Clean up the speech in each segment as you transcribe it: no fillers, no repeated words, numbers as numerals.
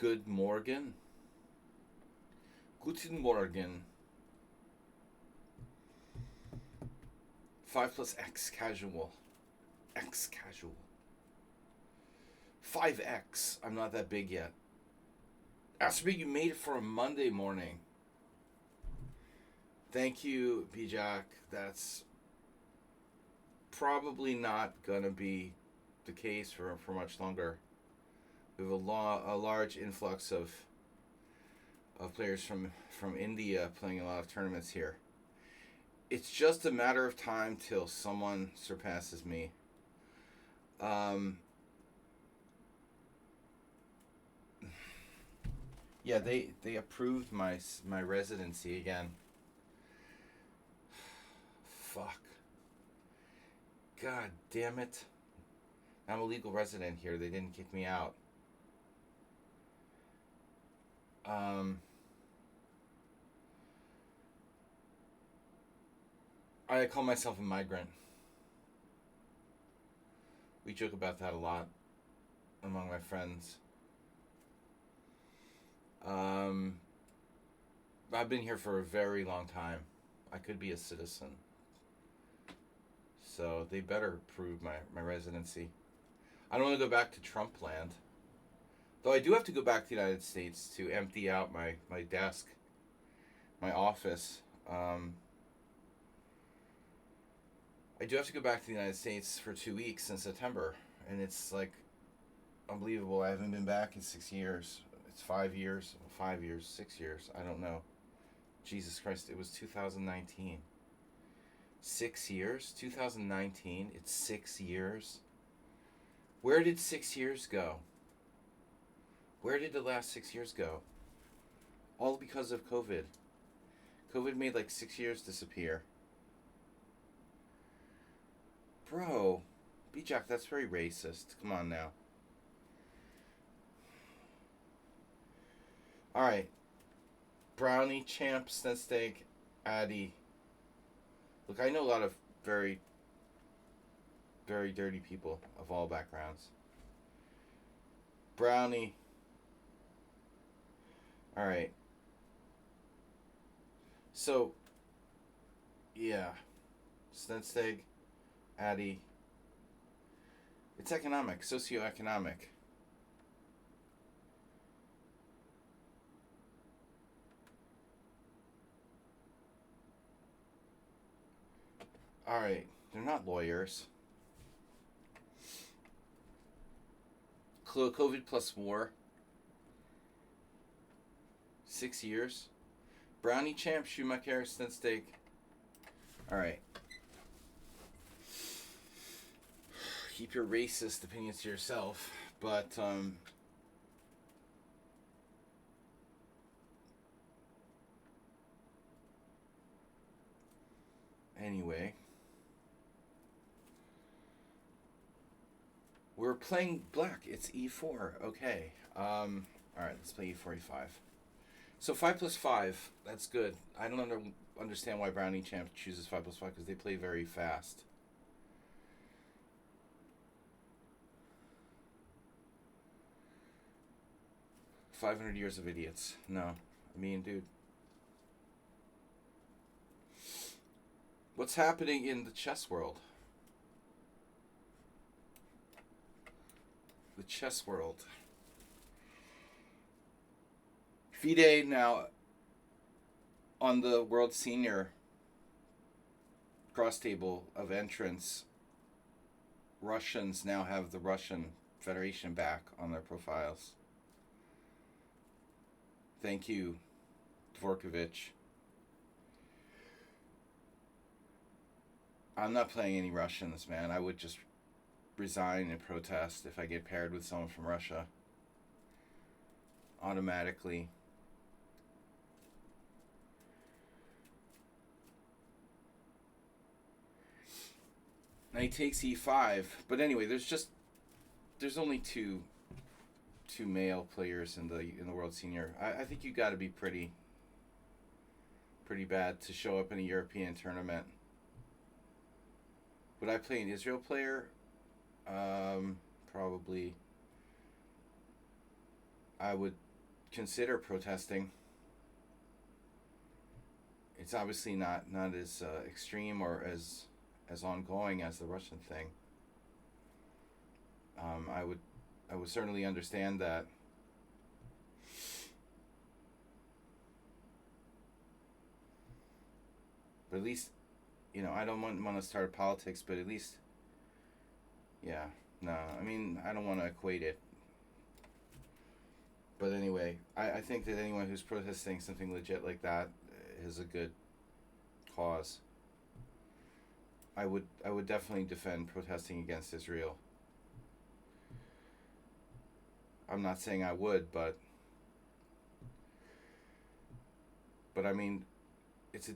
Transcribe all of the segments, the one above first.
Good Morgen. Guten Morgen. 5 plus X casual. X casual. 5X. I'm not that big yet. Asper, you made it for a Monday morning. Thank you, Bijak. That's probably not going to be the case for much longer. We have a large influx of players from India playing a lot of tournaments here. It's just a matter of time till someone surpasses me. Yeah, they approved my residency again. Fuck. God damn it. I'm a legal resident here. They didn't kick me out. I call myself a migrant. We joke about that a lot among my friends. I've been here for a very long time. I could be a citizen. So they better approve my residency. I don't want to go back to Trump land. Though I do have to go back to the United States to empty out my desk, my office. I do have to go back to the United States for 2 weeks in September. And it's like unbelievable. I haven't been back in 6 years. It's 5 years. 5 years. 6 years. I don't know. Jesus Christ. It was 2019. 6 years? 2019. It's 6 years. Where did 6 years go? Where did the last 6 years go? All because of COVID. COVID made like 6 years disappear. Bro, Bijak, that's very racist. Come on now. Alright. Brownie, Champ, Snedsteak, Addy. Look, I know a lot of very, very dirty people of all backgrounds. Brownie. Alright. So, yeah. Snedsteak, Addy. It's economic, socioeconomic. Alright, they're not lawyers. COVID plus war. 6 years. Brownie, Champ, Schumacher, Snedsteak. Alright. Keep your racist opinions to yourself, but anyway, we're playing black. It's e4. Okay. All right. Let's play e4, e5. So 5 plus 5. That's good. I don't understand why Brownie Champ chooses 5 plus 5 because they play very fast. "500 Years of Idiots." No. I mean, dude. What's happening in the chess world? The chess world. FIDE now on the World Senior cross table of entrance. Russians now have the Russian Federation back on their profiles. Thank you, Dvorkovich. I'm not playing any Russians, man. I would just resign and protest if I get paired with someone from Russia. Automatically. Now he takes e5, but anyway, there's only two male players in the World Senior. I think you got to be pretty bad to show up in a European tournament. Would I play an Israel player? Probably. I would consider protesting. It's obviously not as extreme or as ongoing as the Russian thing. I would certainly understand that. But at least, I don't want to start politics, but at least, yeah, no, I mean, I don't want to equate it. But anyway, I think that anyone who's protesting something legit like that is a good cause. I would definitely defend protesting against Israel. I'm not saying I would, but I mean, it's a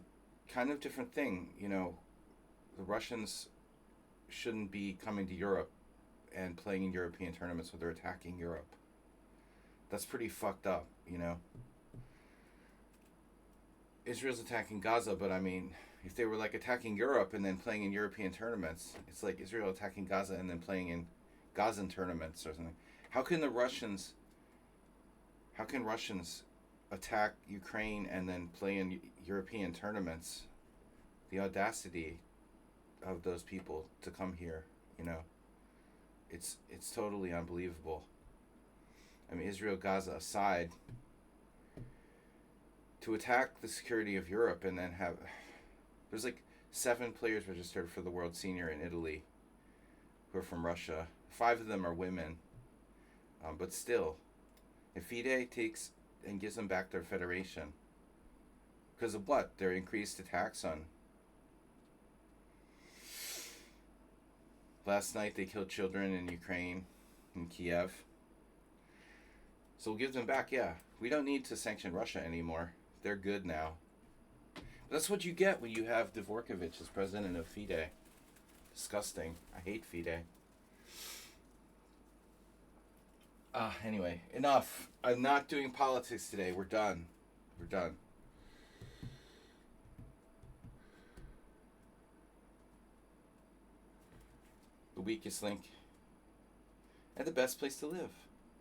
kind of different thing. The Russians shouldn't be coming to Europe and playing in European tournaments when they're attacking Europe. That's pretty fucked up, Israel's attacking Gaza, but I mean, if they were like attacking Europe and then playing in European tournaments, it's like Israel attacking Gaza and then playing in Gazan tournaments or something. How can Russians attack Ukraine and then play in European tournaments? The audacity of those people to come here, it's totally unbelievable. I mean, Israel, Gaza aside, to attack the security of Europe and then there's like 7 players registered for the World Senior in Italy who are from Russia. 5 of them are women. But still, if FIDE takes and gives them back their federation, because of what? Their increased attacks on. Last night they killed children in Ukraine, in Kiev. So we'll give them back, yeah. We don't need to sanction Russia anymore. They're good now. But that's what you get when you have Dvorkovich as president of FIDE. Disgusting. I hate FIDE. Anyway, enough. I'm not doing politics today. We're done. The weakest link. And the best place to live.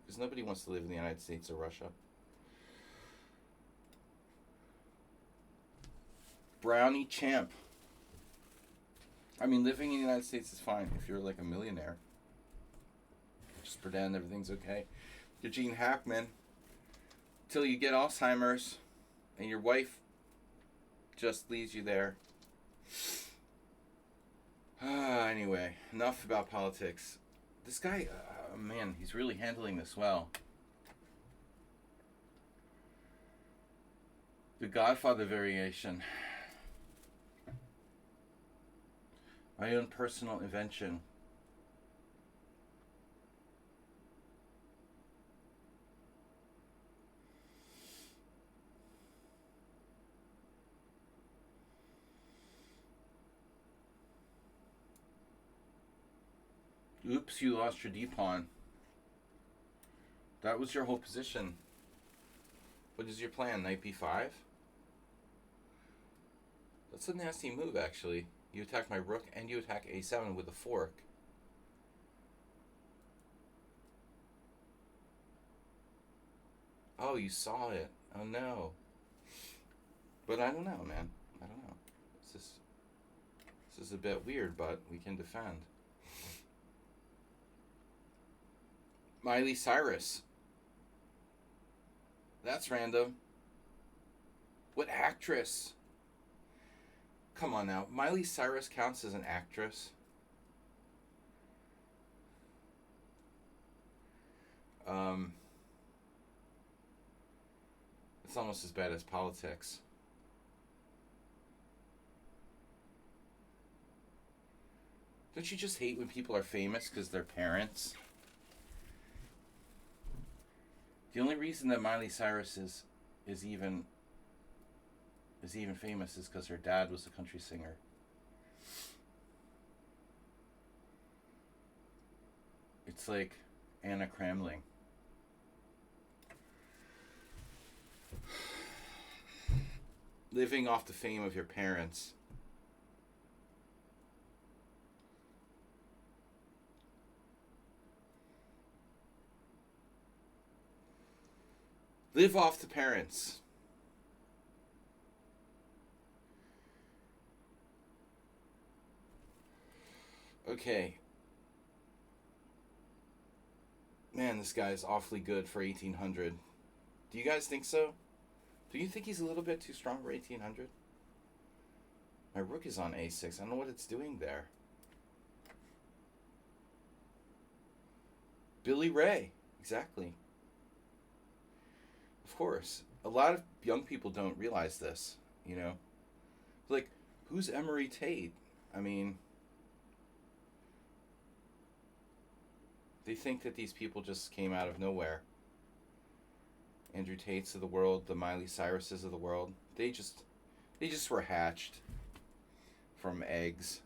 Because nobody wants to live in the United States or Russia. Brownie champ. I mean, living in the United States is fine if you're like a millionaire. Just pretend everything's okay. You're Gene Hackman. Till you get Alzheimer's and your wife just leaves you there. Anyway, enough about politics. This guy, man, he's really handling this well. The Godfather variation. My own personal invention. Oops, you lost your D-pawn. That was your whole position. What is your plan? Knight B5? That's a nasty move, actually. You attack my rook and you attack A7 with a fork. Oh, you saw it. Oh, no. But I don't know, man. I don't know. This is a bit weird, but we can defend. Miley Cyrus. That's random. What actress? Come on now. Miley Cyrus counts as an actress. It's almost as bad as politics. Don't you just hate when people are famous because they're parents? The only reason that Miley Cyrus is even famous is because her dad was a country singer. It's like Anna Kramling. Living off the fame of your parents. Live off the parents. Okay. Man, this guy is awfully good for 1800. Do you guys think so? Do you think he's a little bit too strong for 1800? My rook is on a6. I don't know what it's doing there. Billy Ray. Exactly. Of course. A lot of young people don't realize this, you know? Like, who's Emery Tate? I mean, they think that these people just came out of nowhere. Andrew Tates of the world, the Miley Cyruses of the world. They just were hatched from eggs.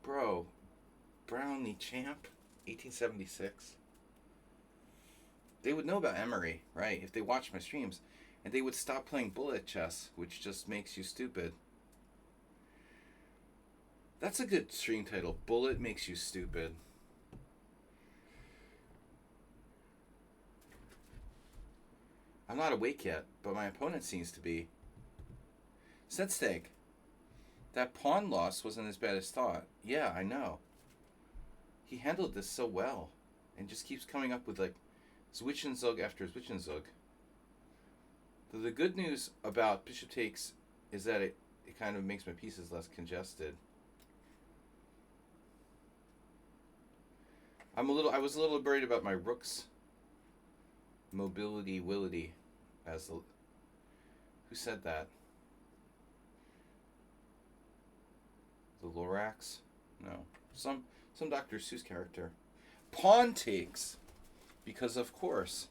Bro, Brownie Champ, 1876. They would know about Emery, right, if they watched my streams. And they would stop playing bullet chess, which just makes you stupid. That's a good stream title. Bullet makes you stupid. I'm not awake yet, but my opponent seems to be. Setsteg. That pawn loss wasn't as bad as thought. Yeah, I know. He handled this so well. And just keeps coming up with, like, Zwischenzug after Zwischenzug. The good news about bishop takes is that it kind of makes my pieces less congested. I was a little worried about my rook's mobility as the, who said that? The Lorax? No. Some Dr. Seuss character. Pawn takes. Because of course.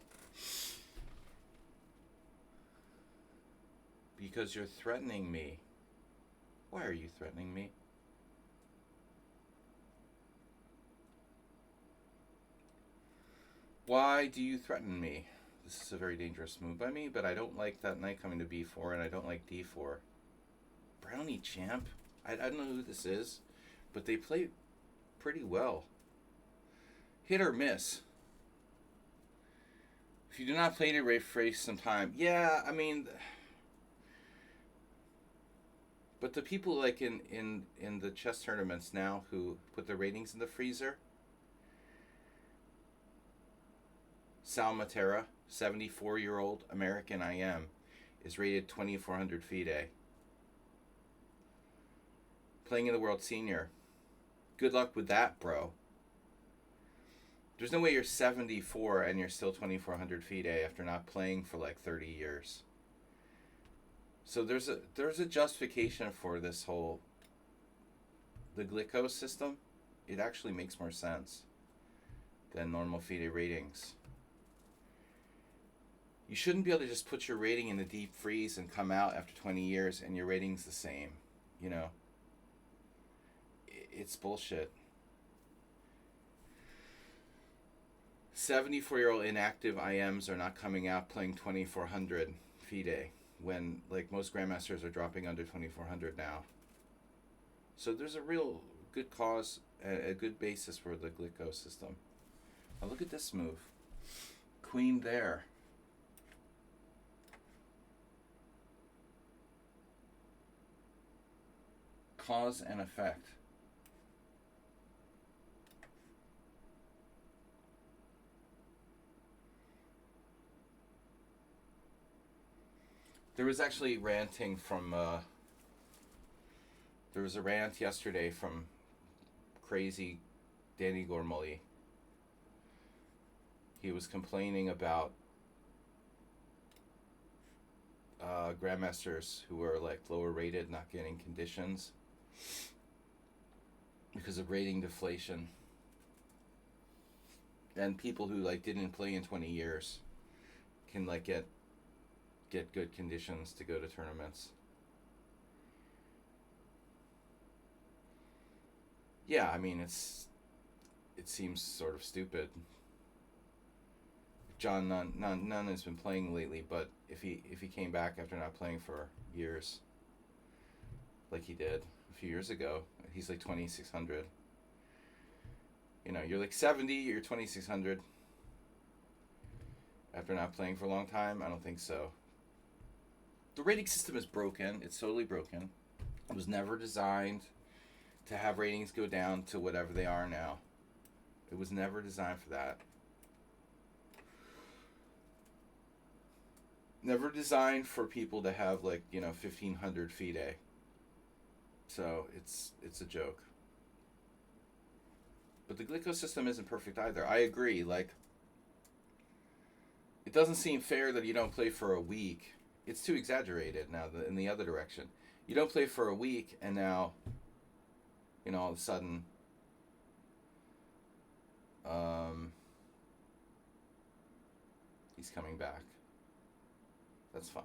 Because you're threatening me. Why are you threatening me? Why do you threaten me? This is a very dangerous move by me, but I don't like that knight coming to b4, and I don't like d4. Brownie Champ? I don't know who this is, but they play pretty well. Hit or miss. If you do not play to race some time, yeah, I mean, but the people like in the chess tournaments now who put their ratings in the freezer, Sal Matera, 74-year-old American IM, is rated 2,400 FIDE. Playing in the World Senior. Good luck with that, bro. There's no way you're 74 and you're still 2,400 FIDE after not playing for like 30 years. So there's a justification for this whole, the glycose system. It actually makes more sense than normal FIDE ratings. You shouldn't be able to just put your rating in the deep freeze and come out after 20 years and your rating's the same, you know. It's bullshit. 74-year-old inactive IMs are not coming out playing 2,400 FIDE when, like, most grandmasters are dropping under 2,400 now. So there's a real good cause, a good basis for the glycose system. Now look at this move. Queen there. Cause and effect. There was actually ranting from, there was a rant yesterday from crazy Danny Gormley. He was complaining about grandmasters who were like lower rated not getting conditions because of rating deflation, and people who like didn't play in 20 years can like get good conditions to go to tournaments. Yeah, I mean, it seems sort of stupid. John Nunn has been playing lately, but if he came back after not playing for years, like he did a few years ago, he's like 2,600. You know, you're like 70, you're 2600 after not playing for a long time. I don't think so. The rating system is broken. It's totally broken. It was never designed to have ratings go down to whatever they are now. It was never designed for that. Never designed for people to have like, 1,500 FIDE. So it's a joke. But the Glico system isn't perfect either. I agree. Like, it doesn't seem fair that you don't play for a week. It's too exaggerated now in the other direction. You don't play for a week, and now, all of a sudden, he's coming back. That's fine.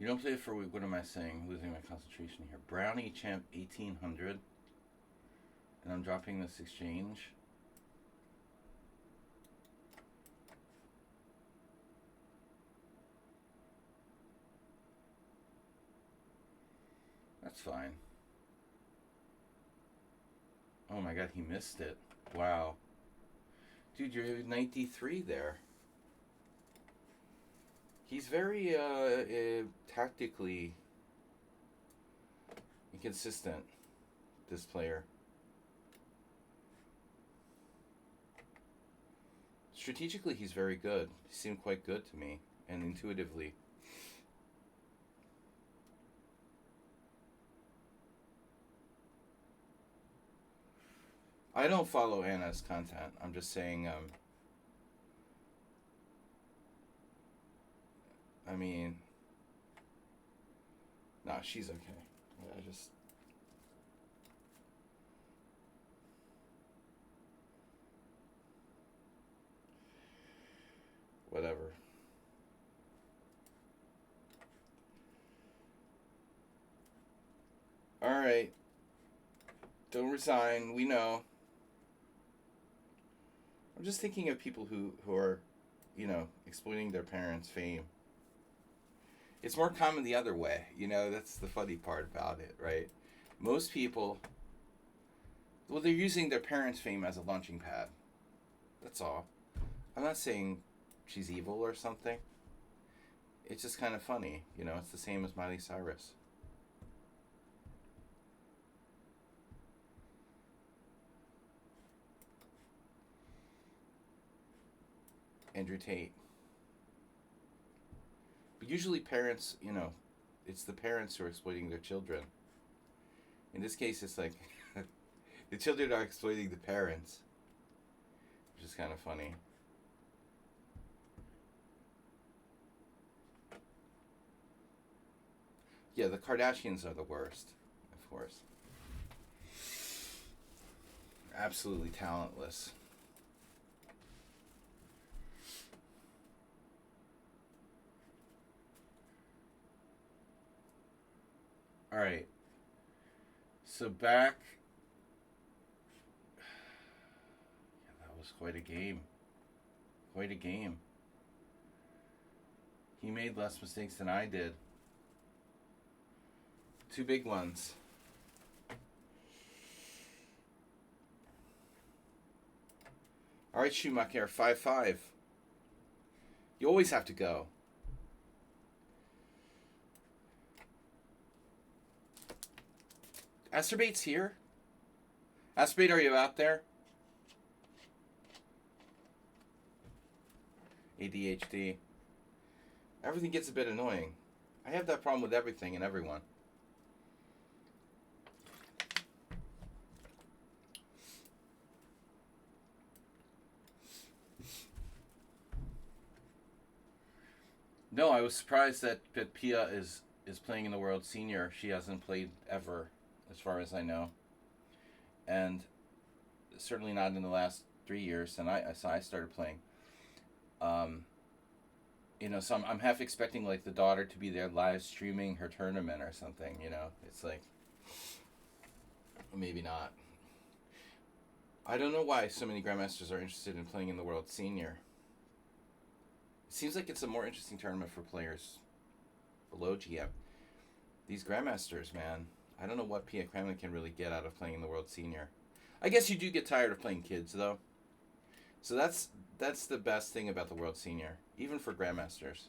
You don't play for a week. What am I saying? Losing my concentration here. Brownie champ 1800. And I'm dropping this exchange. That's fine. Oh my god, he missed it. Wow. Dude, you're 93 there. He's very tactically inconsistent, this player. Strategically, he's very good. He seemed quite good to me, and intuitively. I don't follow Anna's content. I'm just saying, I mean, nah, she's okay. Whatever. Alright. Don't resign. We know. I'm just thinking of people who are, exploiting their parents' fame. It's more common the other way. That's the funny part about it, right? Most people, well, they're using their parents' fame as a launching pad. That's all. I'm not saying she's evil or something. It's just kind of funny. It's the same as Miley Cyrus. Andrew Tate. But usually parents, it's the parents who are exploiting their children. In this case, it's like the children are exploiting the parents, which is kind of funny. Yeah, the Kardashians are the worst, of course. Absolutely talentless. All right. So back. Yeah, that was quite a game. Quite a game. He made less mistakes than I did. 2 big ones. All right, Schumacher, 5-5. You always have to go. Asterbate's here. Asterbate, are you out there? ADHD. Everything gets a bit annoying. I have that problem with everything and everyone. No, I was surprised that Pia is playing in the World Senior. She hasn't played ever, as far as I know. And certainly not in the last 3 years, and I started playing. So I'm half expecting like the daughter to be there live streaming her tournament or something. It's like maybe not. I don't know why so many grandmasters are interested in playing in the World Senior. It seems like it's a more interesting tournament for players below GM. These Grandmasters, man, I don't know what Pia Kremlin can really get out of playing in the World Senior. I guess you do get tired of playing kids, though. So that's the best thing about the World Senior, even for Grandmasters.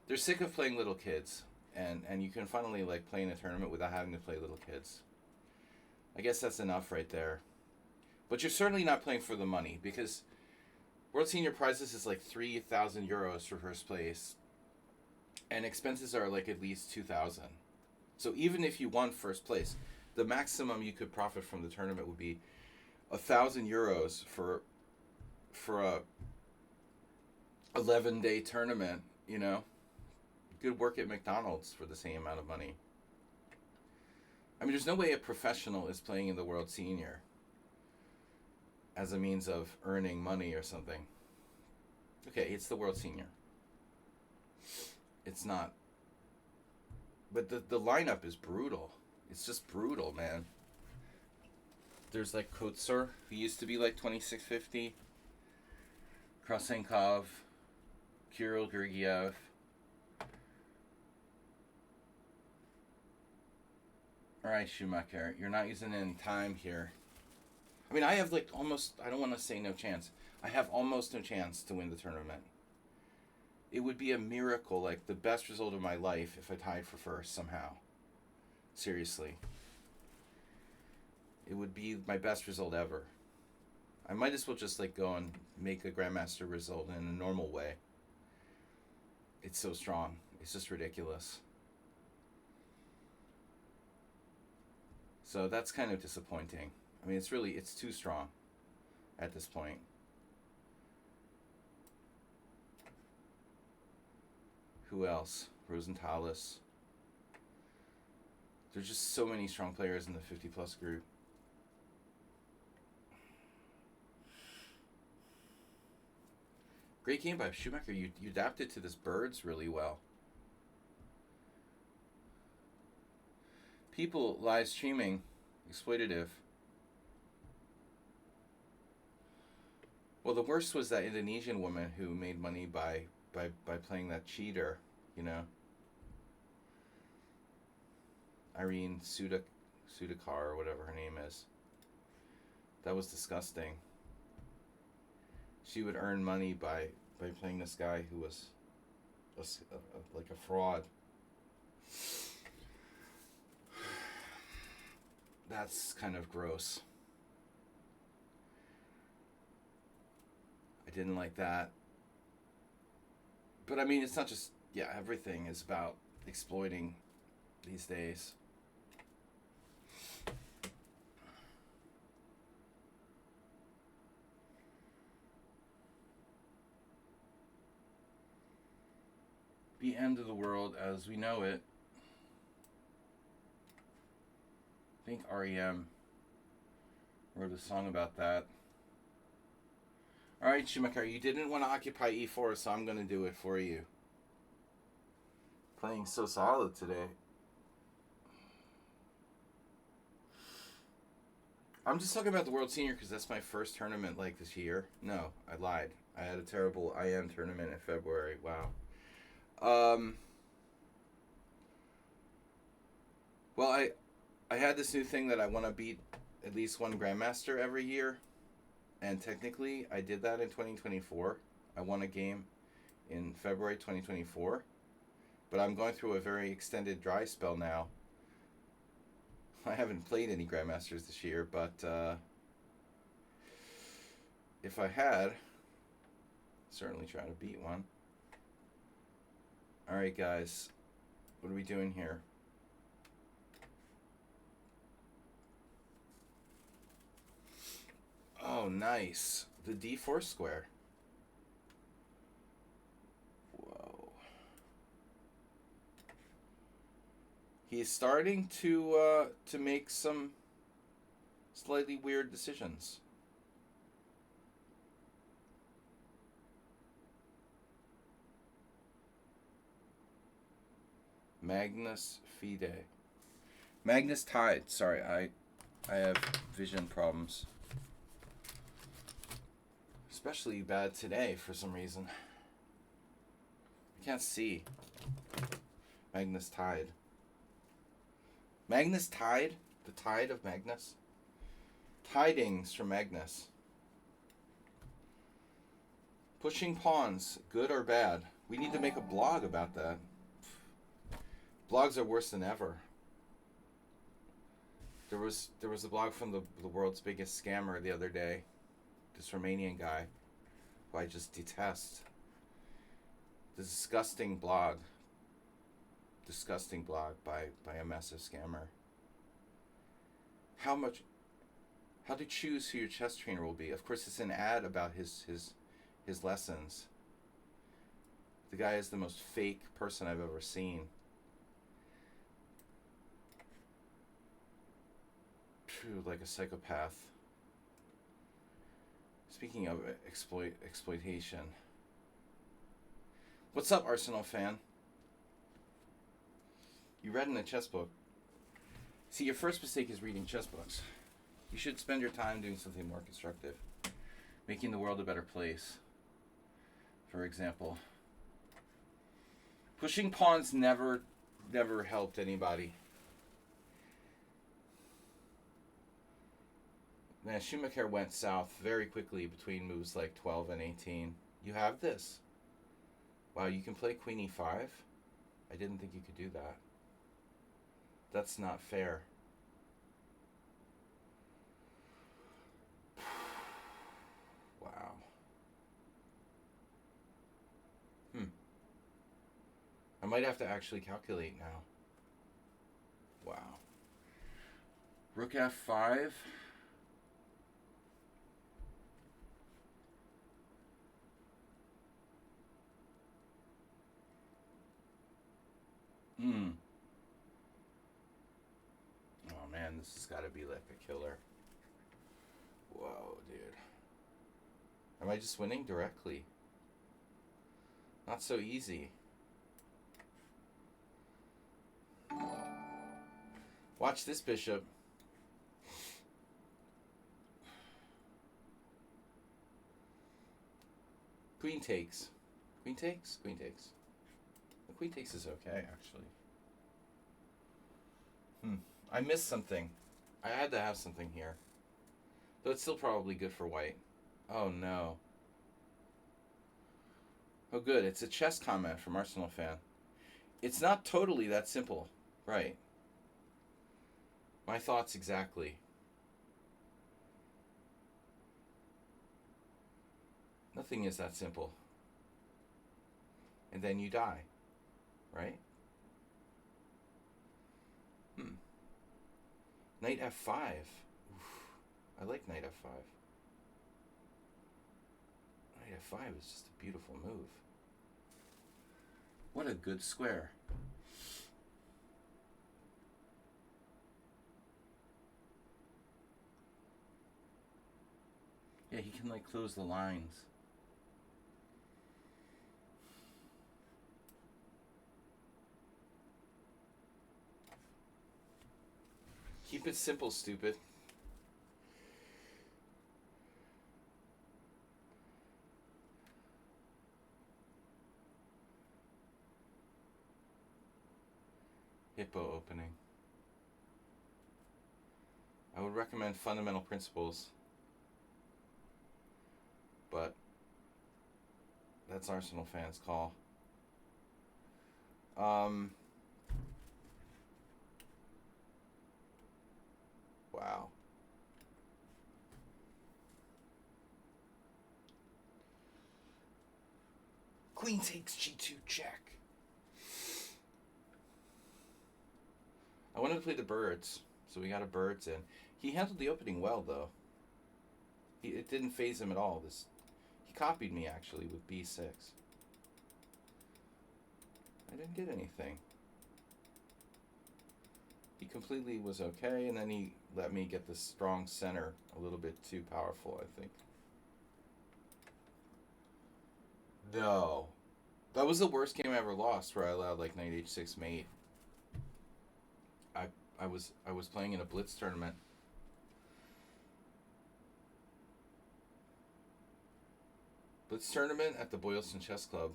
They're sick of playing little kids, and you can finally like play in a tournament without having to play little kids. I guess that's enough right there. But you're certainly not playing for the money, because World Senior prizes is like 3,000 euros for first place, and expenses are like at least 2,000. So even if you won first place, the maximum you could profit from the tournament would be 1,000 euros for a 11-day tournament. You know, good work at McDonald's for the same amount of money. I mean, there's no way a professional is playing in the World Senior as a means of earning money or something. Okay, it's the World Senior. It's not. But the lineup is brutal. It's just brutal, man. There's like Kotsur, who used to be like 2650. Krasenkov. Kirill Gergiev. Alright, Schumacher, you're not using any time here. I mean, I have like almost, I don't want to say no chance. I have almost no chance to win the tournament. It would be a miracle, like the best result of my life if I tied for first somehow. Seriously. It would be my best result ever. I might as well just like go and make a Grandmaster result in a normal way. It's so strong. It's just ridiculous. So that's kind of disappointing. I mean, it's too strong at this point. Who else? Rosenthalis. There's just so many strong players in the 50-plus group. Great game by Schumacher. You adapted to this birds really well. People live streaming. Exploitative. Well, the worst was that Indonesian woman who made money by playing that cheater, you know. Irene Sudakar or whatever her name is. That was disgusting. She would earn money by playing this guy who was like a fraud. That's kind of gross. I didn't like that. But I mean, it's not just, everything is about exploiting these days. The end of the world as we know it. I think REM wrote a song about that. Alright, Schumacher, you didn't want to occupy E4, so I'm going to do it for you. Playing so solid today. I'm just talking about the World Senior because that's my first tournament like this year. No, I lied. I had a terrible IM tournament in February. Wow. Well, I had this new thing that I want to beat at least one Grandmaster every year. And technically, I did that in 2024. I won a game in February 2024. But I'm going through a very extended dry spell now. I haven't played any Grandmasters this year, but if I had, certainly try to beat one. Alright, guys. What are we doing here? Oh, nice. The D4 square. Whoa. He's starting to make some slightly weird decisions. Magnus Fide. Magnus Tide. Sorry, I have vision problems. Especially bad today for some reason. Can't see. Magnus Tide. Magnus Tide? The tide of Magnus? Tidings from Magnus. Pushing pawns, good or bad? We need to make a blog about that. Blogs are worse than ever. There was a blog from the world's biggest scammer the other day. This Romanian guy, who I just detest. The disgusting blog by a massive scammer. How to choose who your chess trainer will be. Of course, it's an ad about his lessons. The guy is the most fake person I've ever seen. True, like a psychopath. Speaking of exploitation. What's up, Arsenal fan? You read in a chess book. See, your first mistake is reading chess books. You should spend your time doing something more constructive. Making the world a better place. For example. Pushing pawns never helped anybody. Man, Schumacher went south very quickly between moves like 12 and 18. You have this. Wow, you can play Queen E5? I didn't think you could do that. That's not fair. Wow. I might have to actually calculate now. Wow. Rook F5. Oh man, this has got to be like a killer. Whoa, dude. Am I just winning directly? Not so easy. Watch this, bishop. Queen takes. Queen takes? Queen takes. The queen takes is okay, actually. I missed something. I had to have something here. Though it's still probably good for white. Oh, no. Oh, good. It's a chess comment from Arsenal fan. It's not totally that simple. Right. My thoughts exactly. Nothing is that simple. And then you die. Right? Knight F5. Oof. I like Knight F5. Knight F5 is just a beautiful move. What a good square. Yeah, he can like close the lines. Keep it simple, stupid. Hippo opening. I would recommend Fundamental Principles, but that's Arsenal fans' call. Wow. Queen takes G2 check. I wanted to play the birds, so we got a birds in. He handled the opening well, though. It didn't faze him at all. He copied me, actually, with B6. I didn't get anything. He completely was okay, and then he let me get the strong center a little bit too powerful, I think. No. That was the worst game I ever lost, where I allowed like knight h6 mate. I was playing in a Blitz tournament. Blitz tournament at the Boylston Chess Club.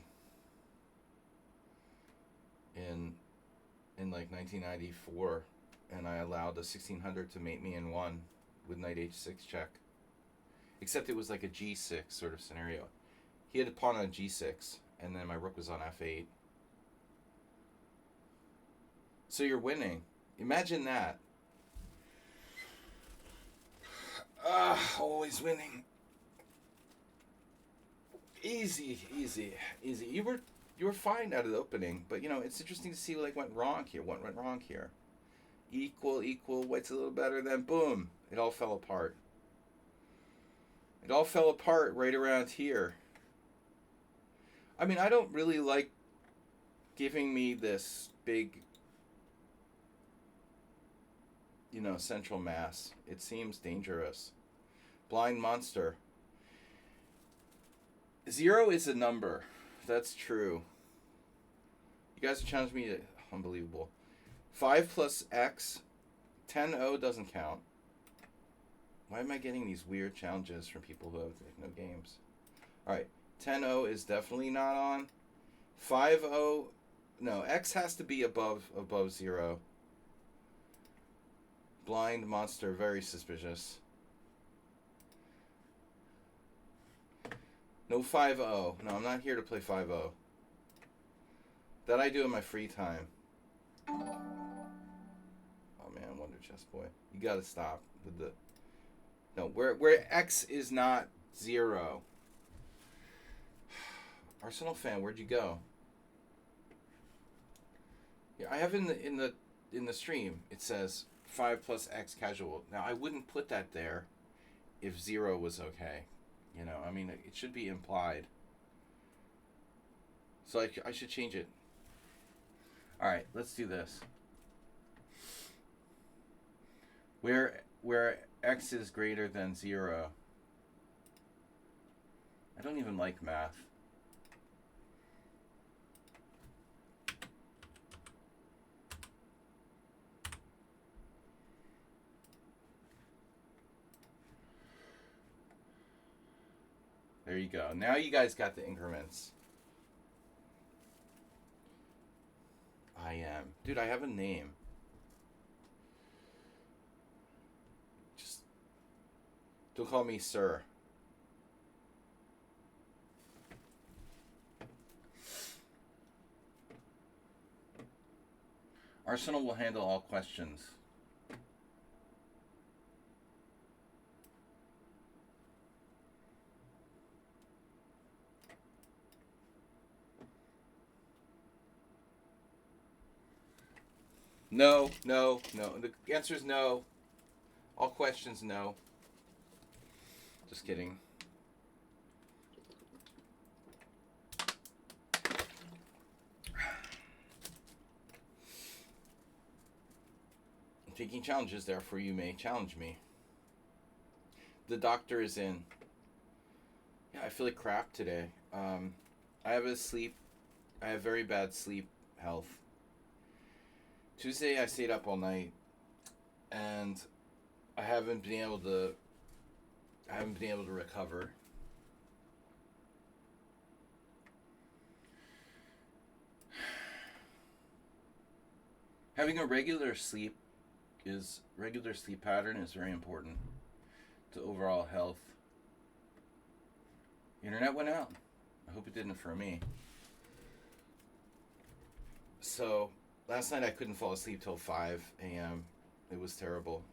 in like 1994, and I allowed a 1600 to mate me in one with knight h6 check. Except it was like a g6 sort of scenario. He had a pawn on g6, and then my rook was on f8. So you're winning. Imagine that. Always winning. Easy. You were fine out of the opening, but it's interesting to see what went wrong here. What went wrong here? Equal. White's a little better. Then boom, it all fell apart. It all fell apart right around here. I mean, I don't really like giving me this big, central mass. It seems dangerous. Blind monster. 0 is a number. That's true. You guys have challenged me to... Unbelievable. 5 plus X. 10-0 doesn't count. Why am I getting these weird challenges from people who have no games? Alright. 10-0 is definitely not on. 5-0... No, X has to be above 0. Blind monster. Very suspicious. No 5-0. No, I'm not here to play 5-0. That I do in my free time. Oh man, Wonder Chess Boy. You gotta stop with the... No, where X is not 0. Arsenal fan, where'd you go? Yeah, I have in the stream, it says 5 plus X casual. Now, I wouldn't put that there if 0 was okay. I mean, it should be implied. So I should change it. Alright, let's do this. Where X is greater than 0. I don't even like math. There you go. Now you guys got the increments. I am. Dude, I have a name. Just don't call me sir. Arsenal will handle all questions. No. The answer is no. All questions, no. Just kidding. I'm taking challenges, therefore you may challenge me. The doctor is in. Yeah, I feel like crap today. I have very bad sleep health. Tuesday I stayed up all night, and I haven't been able to recover. Having a regular sleep pattern is very important to overall health. Internet went out. I hope it didn't for me. So last night I couldn't fall asleep till 5 a.m. It was terrible.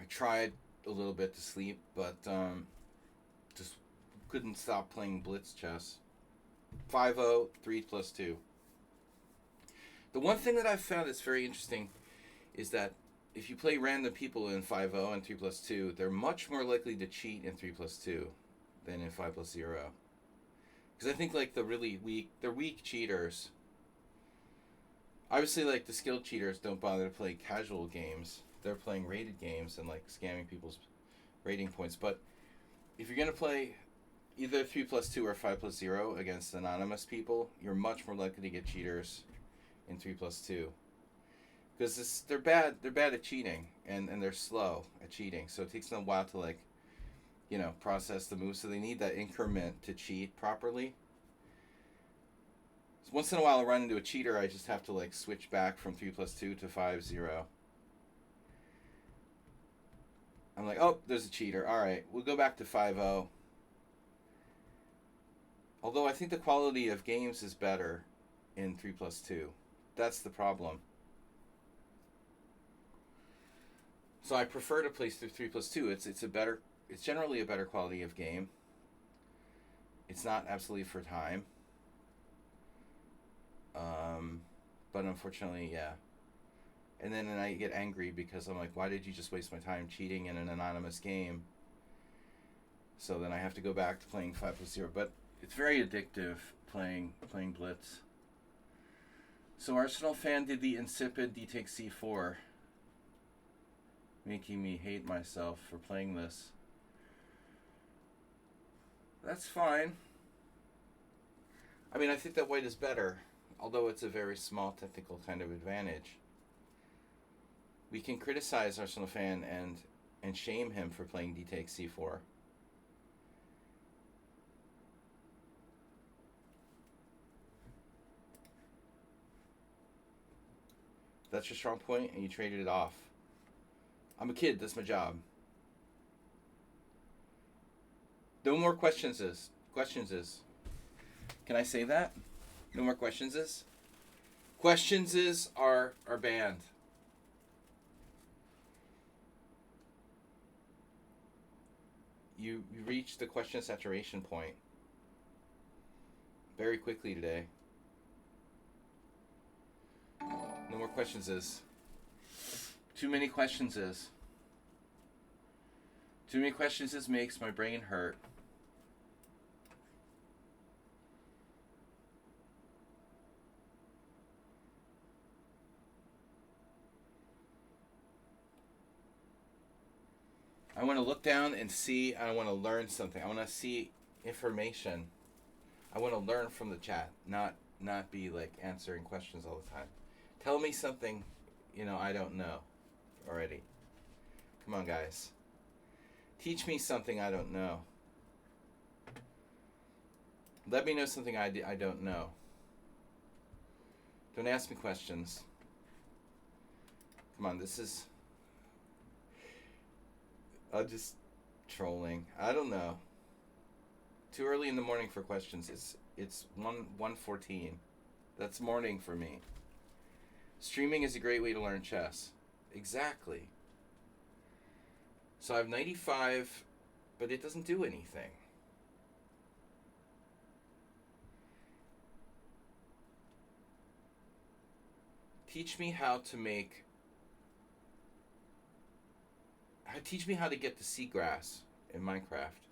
I tried a little bit to sleep, but just couldn't stop playing Blitz chess. 5-0, 3 plus 2. The one thing that I've found that's very interesting is that if you play random people in 5-0 and 3 plus 2, they're much more likely to cheat in 3 plus 2 than in 5 plus 0. Because I think like the weak cheaters, obviously like the skilled cheaters don't bother to play casual games. They're playing rated games and like scamming people's rating points. But if you're going to play either 3+2 or 5+0 against anonymous people, you're much more likely to get cheaters in 3+2 because they're bad. They're bad at cheating, and they're slow at cheating. So it takes them a while to like, process the moves. So they need that increment to cheat properly. So once in a while, I run into a cheater. I just have to like switch back from 3+2 to 5-0. I'm like, oh, there's a cheater. All right, we'll go back to 5-0. Although I think the quality of games is better in 3+2. That's the problem. So I prefer to play through 3+2. It's generally a better quality of game. It's not absolutely for time. But unfortunately, yeah. And then I get angry because I'm like, why did you just waste my time cheating in an anonymous game? So then I have to go back to playing 5+0. But it's very addictive playing Blitz. So Arsenal fan did the insipid D takes C4, making me hate myself for playing this. That's fine. I mean, I think that white is better, although it's a very small technical kind of advantage. We can criticize Arsenal fan and shame him for playing D takes C4. That's your strong point, and you traded it off. I'm a kid. That's my job. No more questions is. Can I say that? No more questions is. Questions is are banned. You reached the question saturation point very quickly today. No more questions is. Too many questions is. Too many questions is makes my brain hurt. I want to look down and see. I want to learn something. I want to see information. I want to learn from the chat, not be like answering questions all the time. Tell me something, I don't know already. Come on, guys. Teach me something I don't know. Let me know something I don't know. Don't ask me questions. Come on, this is... I'm just trolling. I don't know. Too early in the morning for questions. It's 1:14. That's morning for me. Streaming is a great way to learn chess. Exactly. So I have 95, but it doesn't do anything. Teach me how to make... Teach me how to get the seagrass in Minecraft,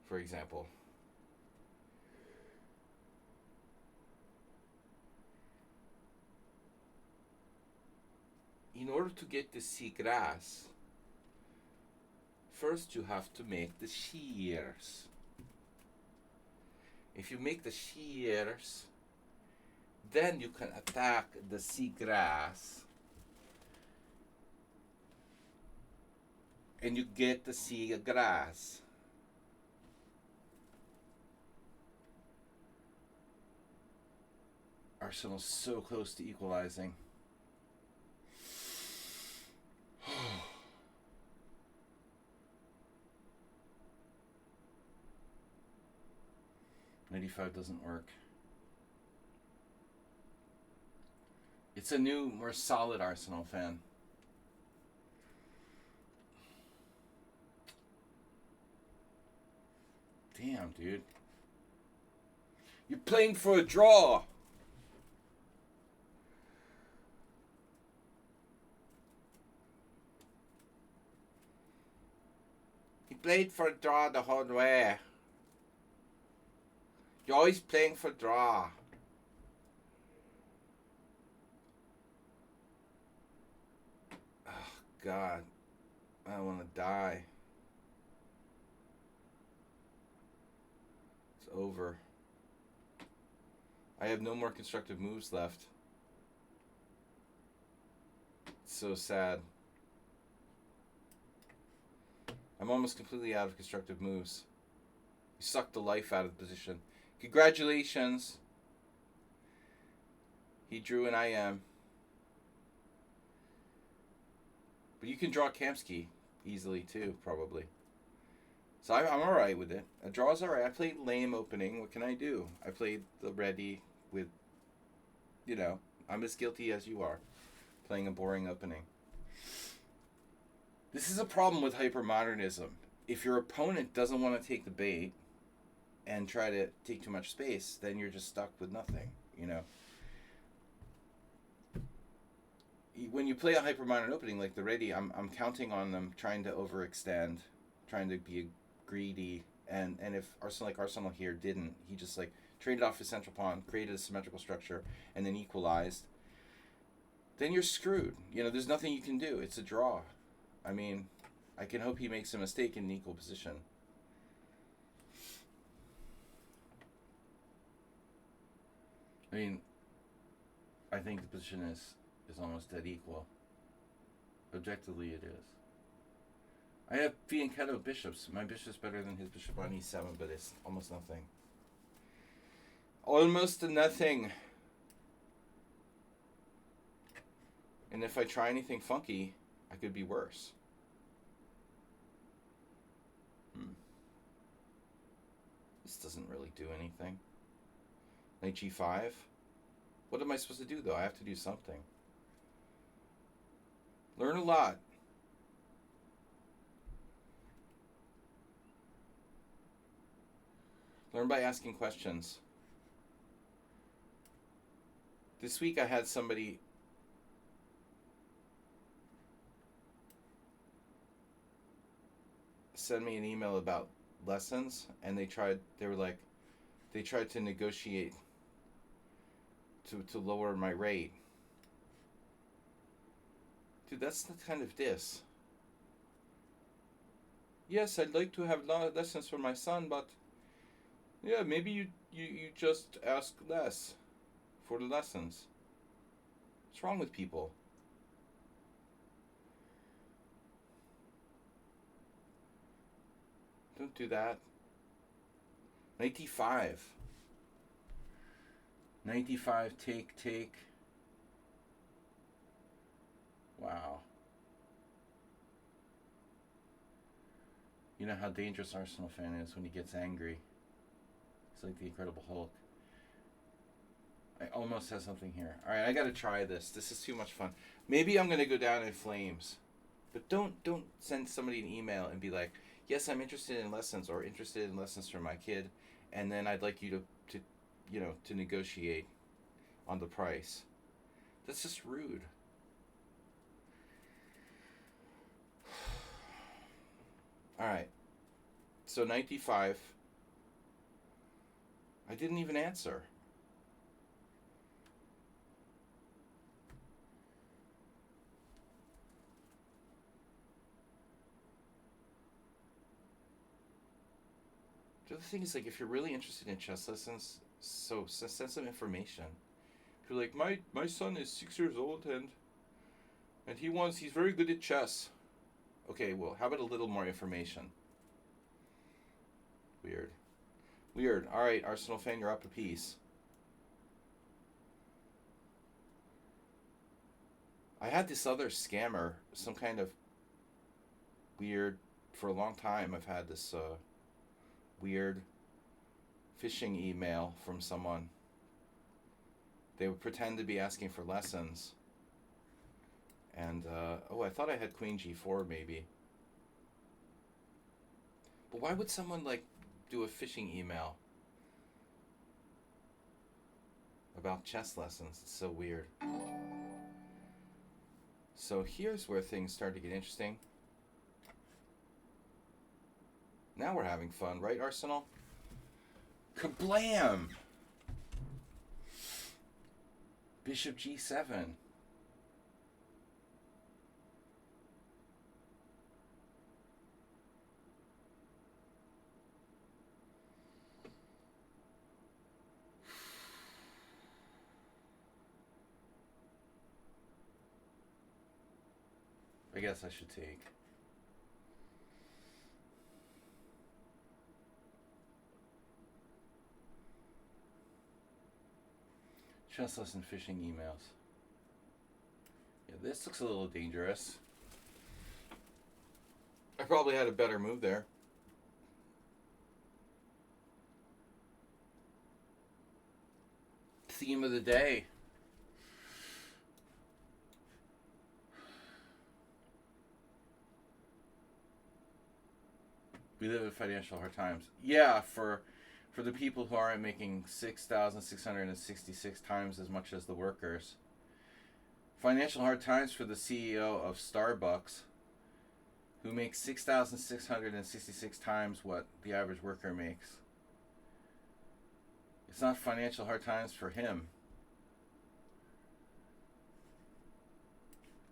for example. In order to get the seagrass, first you have to make the shears. If you make the shears, then you can attack the seagrass. And you get the seagrass. Arsenal's so close to equalizing. 95 doesn't work. It's a new, more solid Arsenal fan. Damn, dude. You're playing for a draw. He played for a draw the whole way. You're always playing for draw. Oh, God. I want to die. over. I have no more constructive moves left. It's so sad. I'm almost completely out of constructive moves. You sucked the life out of the position. Congratulations. He drew an IM. But you can draw Kamsky easily too, probably. So I'm alright with it. A draw's alright. I played lame opening. What can I do? I played the ready with, you know, I'm as guilty as you are. Playing a boring opening. This is a problem with hypermodernism. If your opponent doesn't want to take the bait and try to take too much space, then you're just stuck with nothing, you know? When you play a hypermodern opening like the ready, I'm counting on them trying to overextend, trying to be greedy, and if Arsenal here didn't, he just like traded off his central pawn, created a symmetrical structure, and then equalized, then you're screwed. You know, there's nothing you can do. It's a draw. I mean, I can hope he makes a mistake in an equal position. I mean, I think the position is almost dead equal. Objectively, it is. I have Fianchetto bishops. My bishop's better than his bishop on e7, but it's almost nothing. Almost nothing. And if I try anything funky, I could be worse. This doesn't really do anything. Knight g5. What am I supposed to do, though? I have to do something. Learn a lot. Learn by asking questions. This week I had somebody send me an email about lessons, and they tried to negotiate to lower my rate. Dude, that's the kind of diss. Yes, I'd like to have lessons for my son, but yeah, maybe you just ask less for the lessons. What's wrong with people? Don't do that. 95. 95, take. Wow. You know how dangerous Arsenal fan is when he gets angry. He's like the Incredible Hulk. I almost have something here. Alright, I gotta try this. This is too much fun. Maybe I'm gonna go down in flames. But don't send somebody an email and be like, yes, I'm interested in lessons, or interested in lessons for my kid, and then I'd like you to negotiate on the price. That's just rude. Alright. So 95. I didn't even answer. The other thing is, like, if you're really interested in chess lessons, so send some information. If you're like, my son is 6 years old and he's very good at chess. Okay, well, how about a little more information? Weird. Alright, Arsenal fan, you're up a piece. I had this other scammer, some kind of weird, for a long time I've had this weird phishing email from someone. They would pretend to be asking for lessons. And, I thought I had Queen G4 maybe. But why would someone, like, do a phishing email about chess lessons? It's so weird. So here's where things start to get interesting. Now we're having fun, right, Arsenal? Kablam! Bishop G7. I guess I should take. Just listen phishing emails. Yeah, this looks a little dangerous. I probably had a better move there. Theme of the day. We live in financial hard times. Yeah, for the people who aren't making 6,666 times as much as the workers. Financial hard times for the CEO of Starbucks, who makes 6,666 times what the average worker makes. It's not financial hard times for him.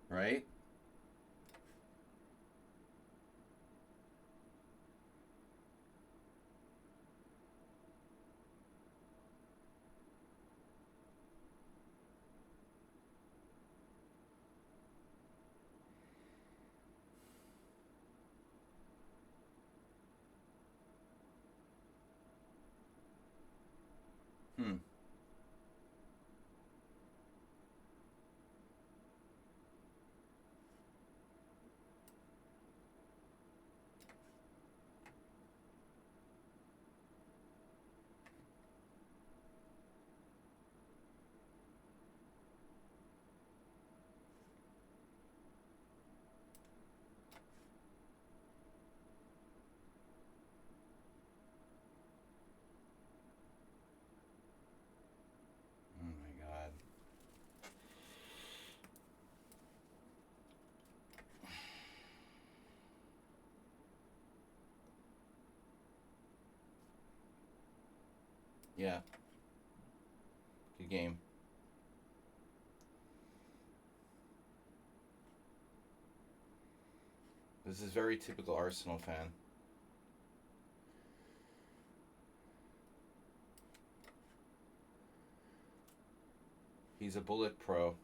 Right? Hmm. Oh my God. Yeah. Good game. This is very typical Arsenal fan. He's a bullet pro.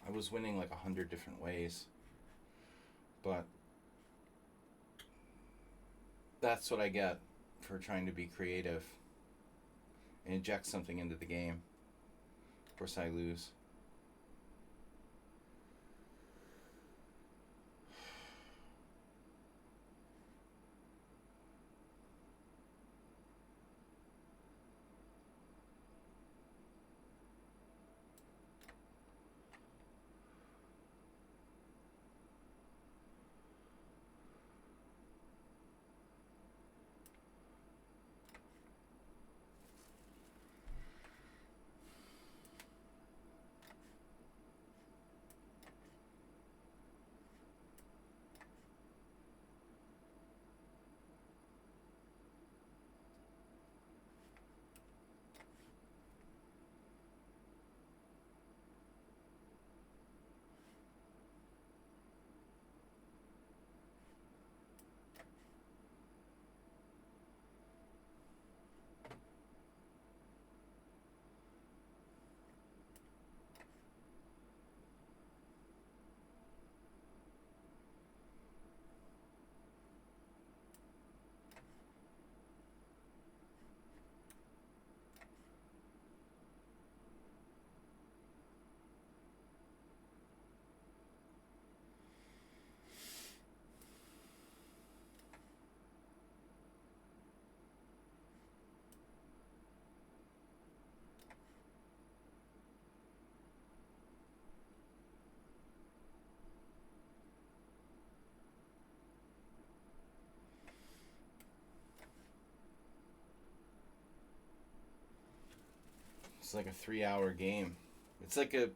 I was winning like 100 different ways. But that's what I get for trying to be creative and inject something into the game. Of course I lose. It's like a 3-hour game. It's like a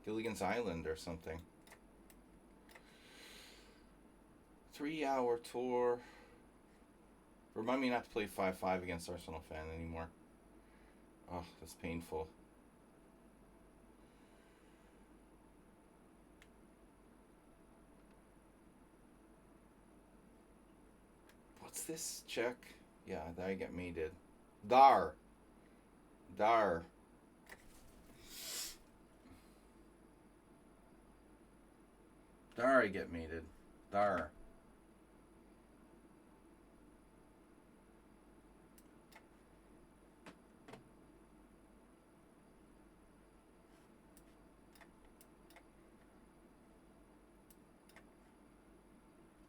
Gilligan's Island or something. 3-hour tour. Remind me not to play 5-5 against Arsenal fan anymore. Oh, that's painful. What's this check? Yeah, that I get mated. Dar. Dar. Dar I get mated. Dar.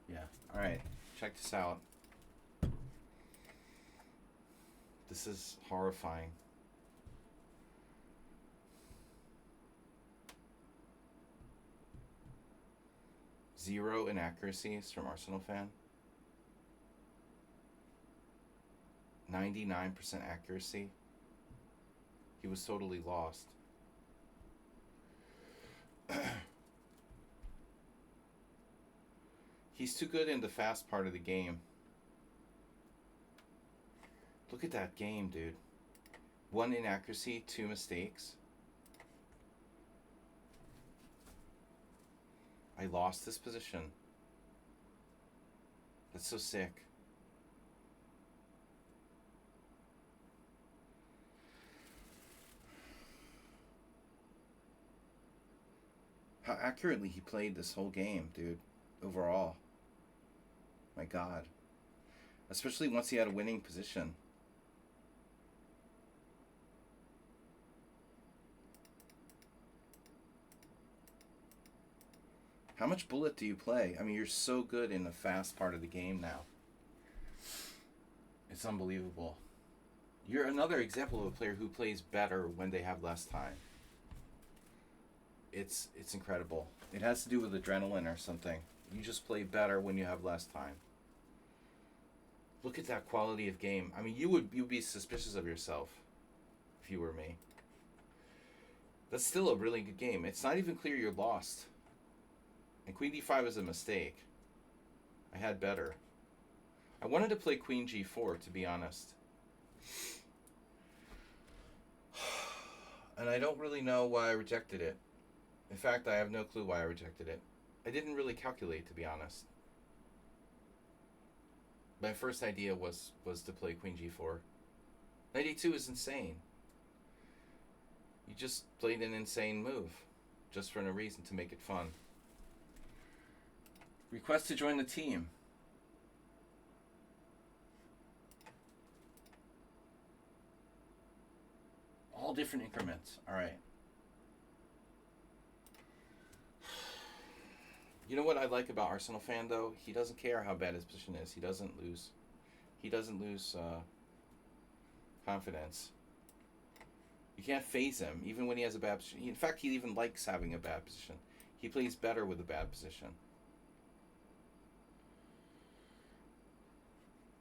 Yeah. Alright. Check this out. This is horrifying. Zero inaccuracies from Arsenal fan. 99% accuracy. He was totally lost. He's too good in the fast part of the game. Look at that game, dude. 1 inaccuracy, 2 mistakes. I lost this position. That's so sick. How accurately he played this whole game, dude. Overall. My God. Especially once he had a winning position. How much bullet do you play? I mean, you're so good in the fast part of the game now. It's unbelievable. You're another example of a player who plays better when they have less time. It's incredible. It has to do with adrenaline or something. You just play better when you have less time. Look at that quality of game. I mean, you'd be suspicious of yourself if you were me. That's still a really good game. It's not even clear you're lost. And Queen d5 is a mistake. I had better. I wanted to play Queen g4, to be honest. And I don't really know why I rejected it. In fact, I have no clue why I rejected it. I didn't really calculate, to be honest. My first idea was to play Queen g4. Knight e2 is insane. You just played an insane move. Just for no reason, to make it fun. Request to join the team. All different increments. Alright. You know what I like about Arsenal fan, though? He doesn't care how bad his position is. He doesn't lose. He doesn't lose confidence. You can't phase him, even when he has a bad position. In fact, he even likes having a bad position. He plays better with a bad position.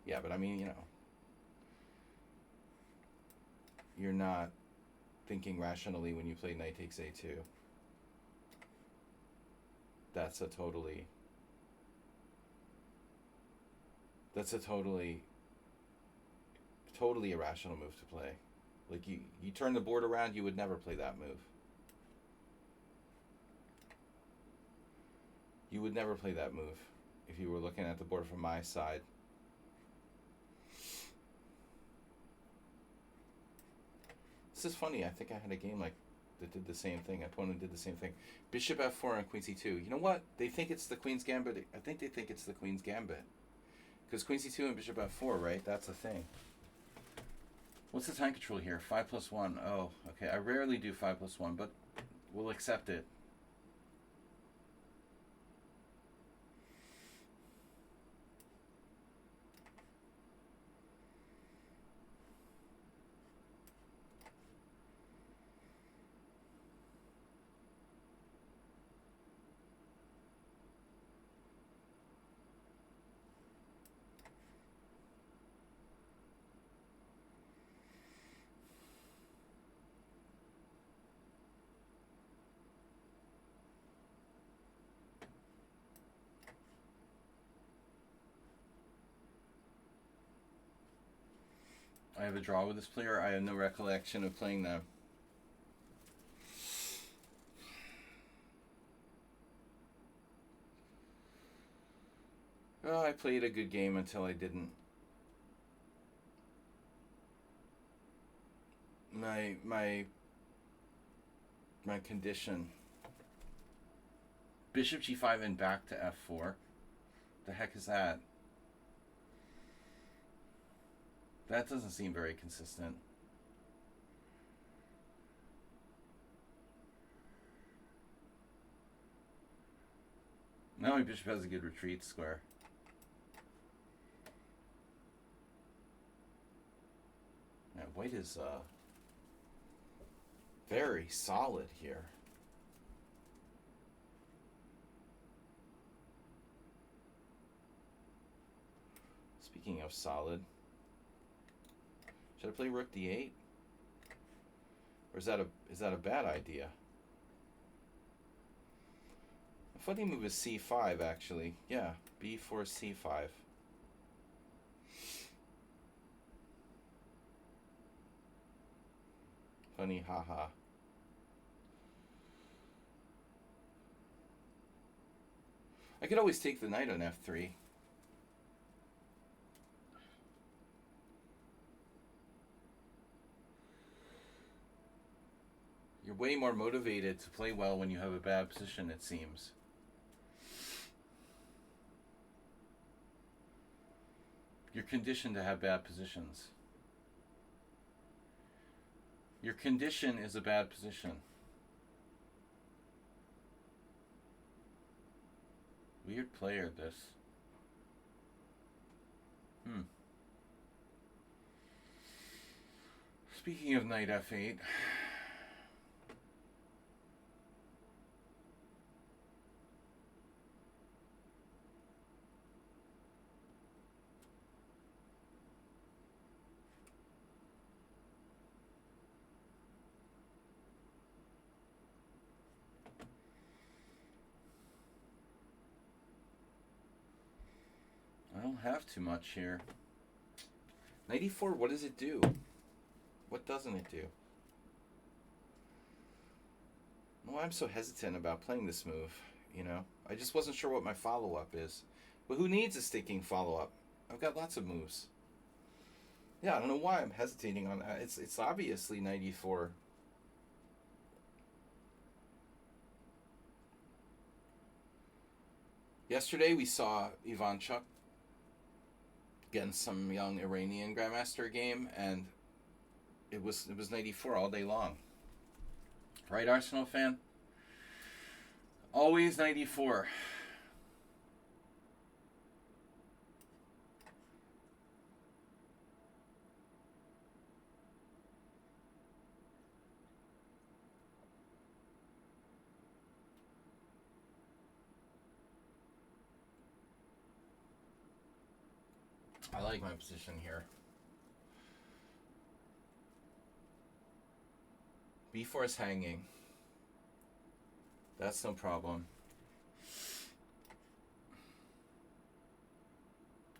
Yeah, but I mean, you know, you're not thinking rationally when you play knight takes a2. That's a totally irrational move to play. Like, you turn the board around, you would never play that move. You would never play that move if you were looking at the board from my side. This is funny. I think I had a game like that did the same thing. Opponent did the same thing. Bishop f4 and queen c2. You know what? They think it's the queen's gambit. I think they think it's the queen's gambit. Because queen c2 and bishop f4, right? That's the thing. What's the time control here? 5+1. Oh, okay. I rarely do 5+1, but we'll accept it. have a draw with this player. I have no recollection of playing them. Well, I played a good game until I didn't. My condition. Bishop g5 and back to f4. The heck is that? That doesn't seem very consistent. Now my bishop has a good retreat square. Now white is very solid here. Speaking of solid, should I play rook d8? Or is that a bad idea? A funny move is c5 actually. Yeah, b4 c5. Funny, haha. I could always take the knight on f3. You're way more motivated to play well when you have a bad position, it seems. You're conditioned to have bad positions. Your condition is a bad position. Weird player, this. Speaking of knight f8. I don't have too much here. 94, what does it do? What doesn't it do? Well, I'm so hesitant about playing this move, you know? I just wasn't sure what my follow-up is. But who needs a sticking follow-up? I've got lots of moves. Yeah, I don't know why I'm hesitating on that. It's obviously 94. Yesterday we saw Ivanchuk against some young Iranian Grandmaster game, and it was 94 all day long. Right, Arsenal fan? Always 94. I like my position here. b4 is hanging. That's no problem.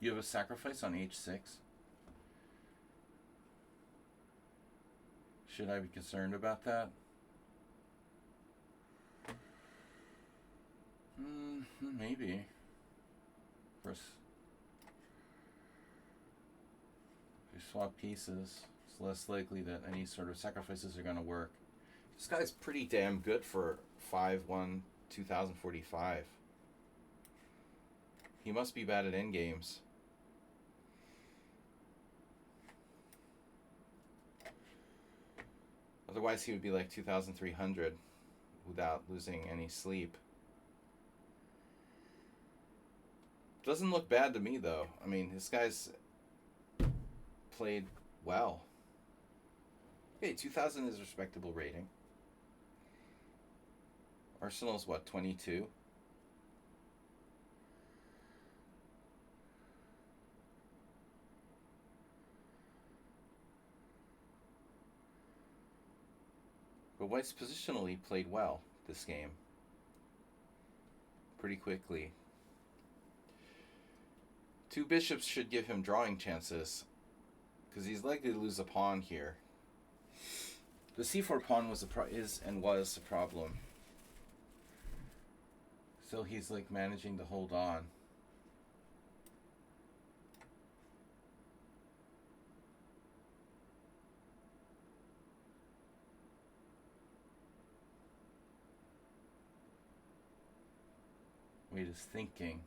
You have a sacrifice on h6. Should I be concerned about that? Maybe. Of course, if you swap pieces, it's less likely that any sort of sacrifices are going to work. This guy's pretty damn good for 5-1 2045. He must be bad at endgames. Otherwise he would be like 2300 without losing any sleep. Doesn't look bad to me though. I mean, this guy's played well. Okay, 2000 is a respectable rating. Arsenal's what, 22? But White's positionally played well this game. Pretty quickly. Two bishops should give him drawing chances, because he's likely to lose a pawn here. The c4 pawn was is and was a problem. So he's like managing to hold on. Wait, is thinking.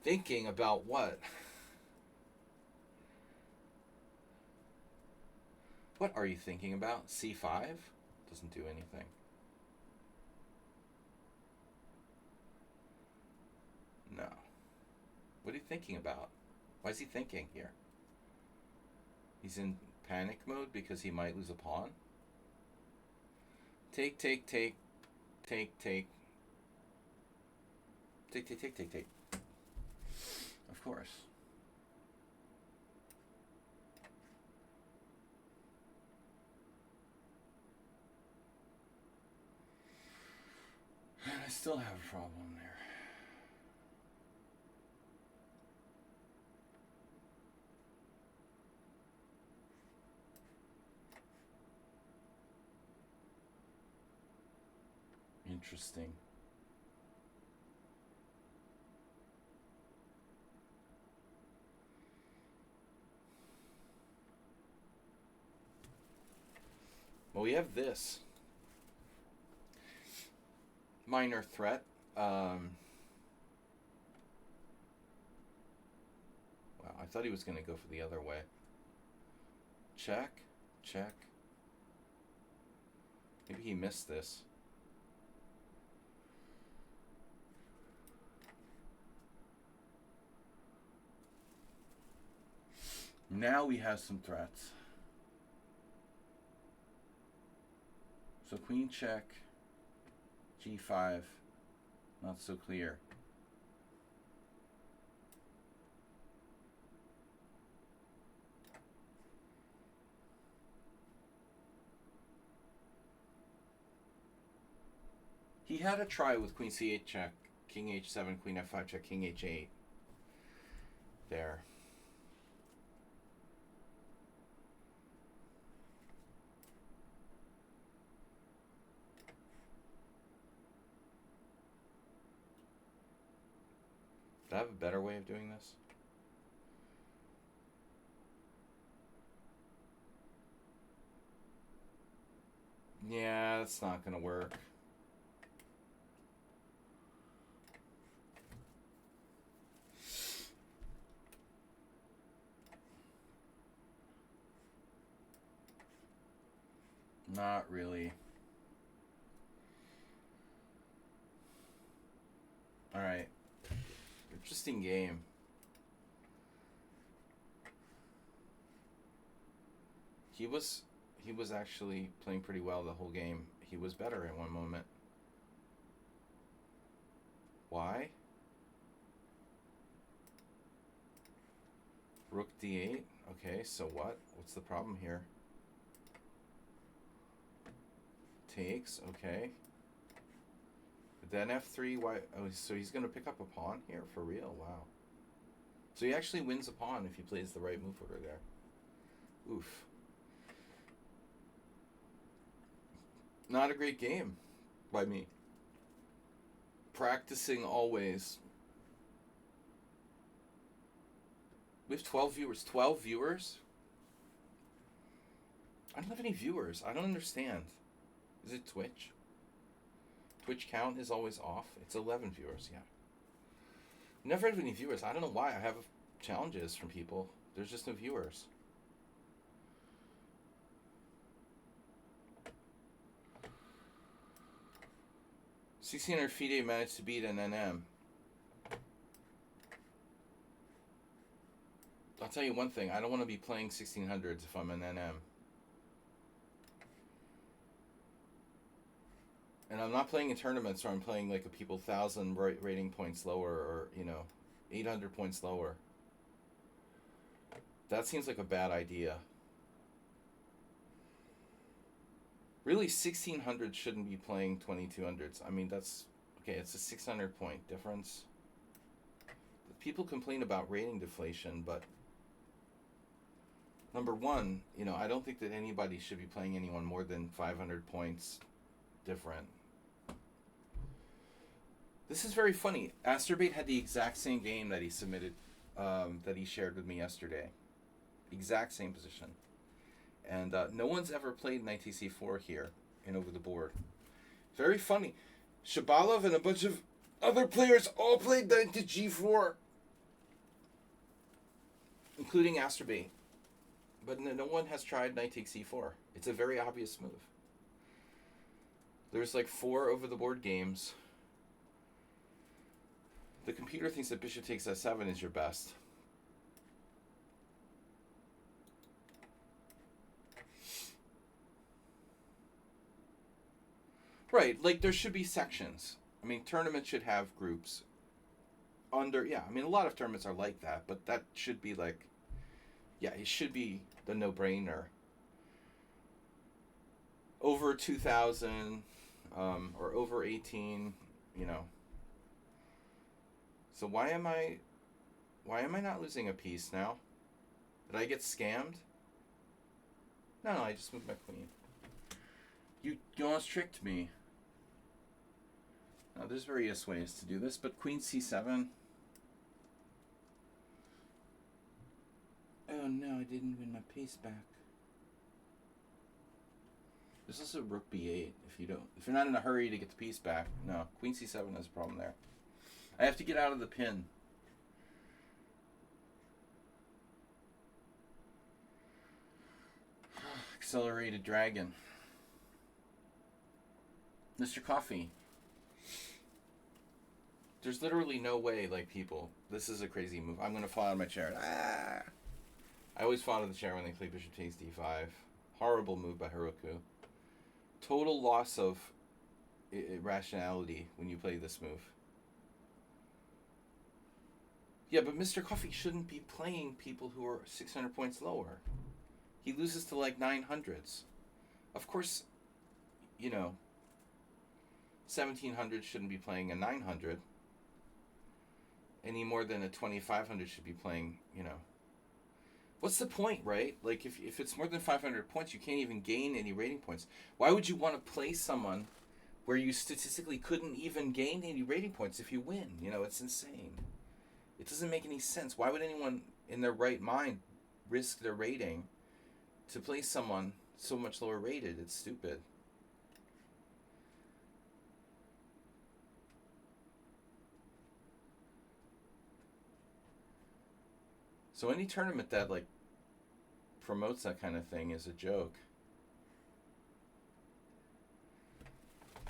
Thinking about what? What are you thinking about? C5? Doesn't do anything. No. What are you thinking about? Why is he thinking here? He's in panic mode because he might lose a pawn? Take, take, take. Take, take. Take, take, take, take, take. Of course. And I still have a problem there. Interesting. Well, we have this minor threat. Wow, I thought he was going to go for the other way. Check, check. Maybe he missed this. Now we have some threats. So queen check, g5, not so clear. He had a try with queen c8 check, king h7, queen f5 check, king h8. There. Do I have a better way of doing this? Yeah, that's not going to work. Not really. All right. Interesting game. He was actually playing pretty well the whole game. He was better at one moment. Why? Rook d8. Okay, so what? What's the problem here? Takes. Okay. Then f3. Why? Oh, so he's going to pick up a pawn here? For real? Wow. So he actually wins a pawn if he plays the right move order there. Oof. Not a great game by me. Practicing always. We have 12 viewers. 12 viewers? I don't have any viewers. I don't understand. Is it Twitch? Twitch count is always off. It's 11 viewers, yeah. Never had any viewers. I don't know why. I have challenges from people. There's just no viewers. $1,600 FIDE managed to beat an NM. I'll tell you one thing. I don't want to be playing 1600s if I'm an NM. And I'm not playing in tournaments where I'm playing like a people 1,000 rating points lower or, 800 points lower. That seems like a bad idea. Really, 1600 shouldn't be playing 2200s. I mean, that's... Okay, it's a 600 point difference. People complain about rating deflation, but Number one, I don't think that anybody should be playing anyone more than 500 points different. This is very funny. Asterbait had the exact same game that he submitted, that he shared with me yesterday. Exact same position. And no one's ever played Knight TC4 here in Over the Board. Very funny. Shabalov and a bunch of other players all played Knight to G4, including Asterbait. But no one has tried Knight takes C4. It's a very obvious move. There's like 4 over the board games. The computer thinks that bishop takes S7 is your best. Right, like there should be sections. I mean, tournaments should have groups. A lot of tournaments are like that, but that should be like, it should be the no-brainer. Over 2,000, or over 18, So why am I not losing a piece now? Did I get scammed? No, I just moved my queen. You almost tricked me. Now, there's various ways to do this, but queen c7. Oh no, I didn't win my piece back. There's also rook b8 if you're not in a hurry to get the piece back. No, queen c7 is a problem there. I have to get out of the pin. Accelerated dragon. Mr. Coffee. There's literally no way, people. This is a crazy move. I'm going to fall out of my chair. I always fall out of the chair when they play bishop takes d5. Horrible move by Haruku. Total loss of rationality when you play this move. Yeah, but Mr. Coffee shouldn't be playing people who are 600 points lower. He loses to 900s. Of course, 1700 shouldn't be playing a 900. Any more than a 2500 should be playing, What's the point, right? If it's more than 500 points, you can't even gain any rating points. Why would you want to play someone where you statistically couldn't even gain any rating points if you win? It's insane. It doesn't make any sense. Why would anyone in their right mind risk their rating to play someone so much lower rated? It's stupid. So any tournament that promotes that kind of thing is a joke.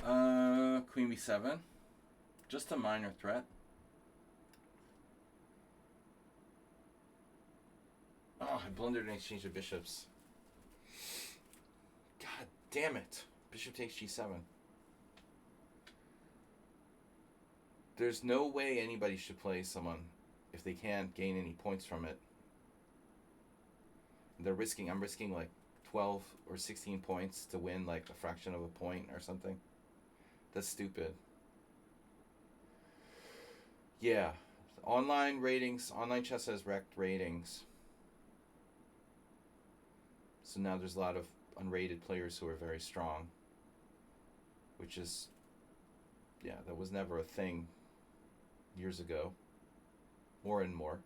Queen b7. Just a minor threat. Oh, I blundered and exchanged the bishops. God damn it. Bishop takes g7. There's no way anybody should play someone if they can't gain any points from it. I'm risking 12 or 16 points to win a fraction of a point or something. That's stupid. Yeah. Online chess has wrecked ratings. So now there's a lot of unrated players who are very strong. Which is, that was never a thing years ago. More and more.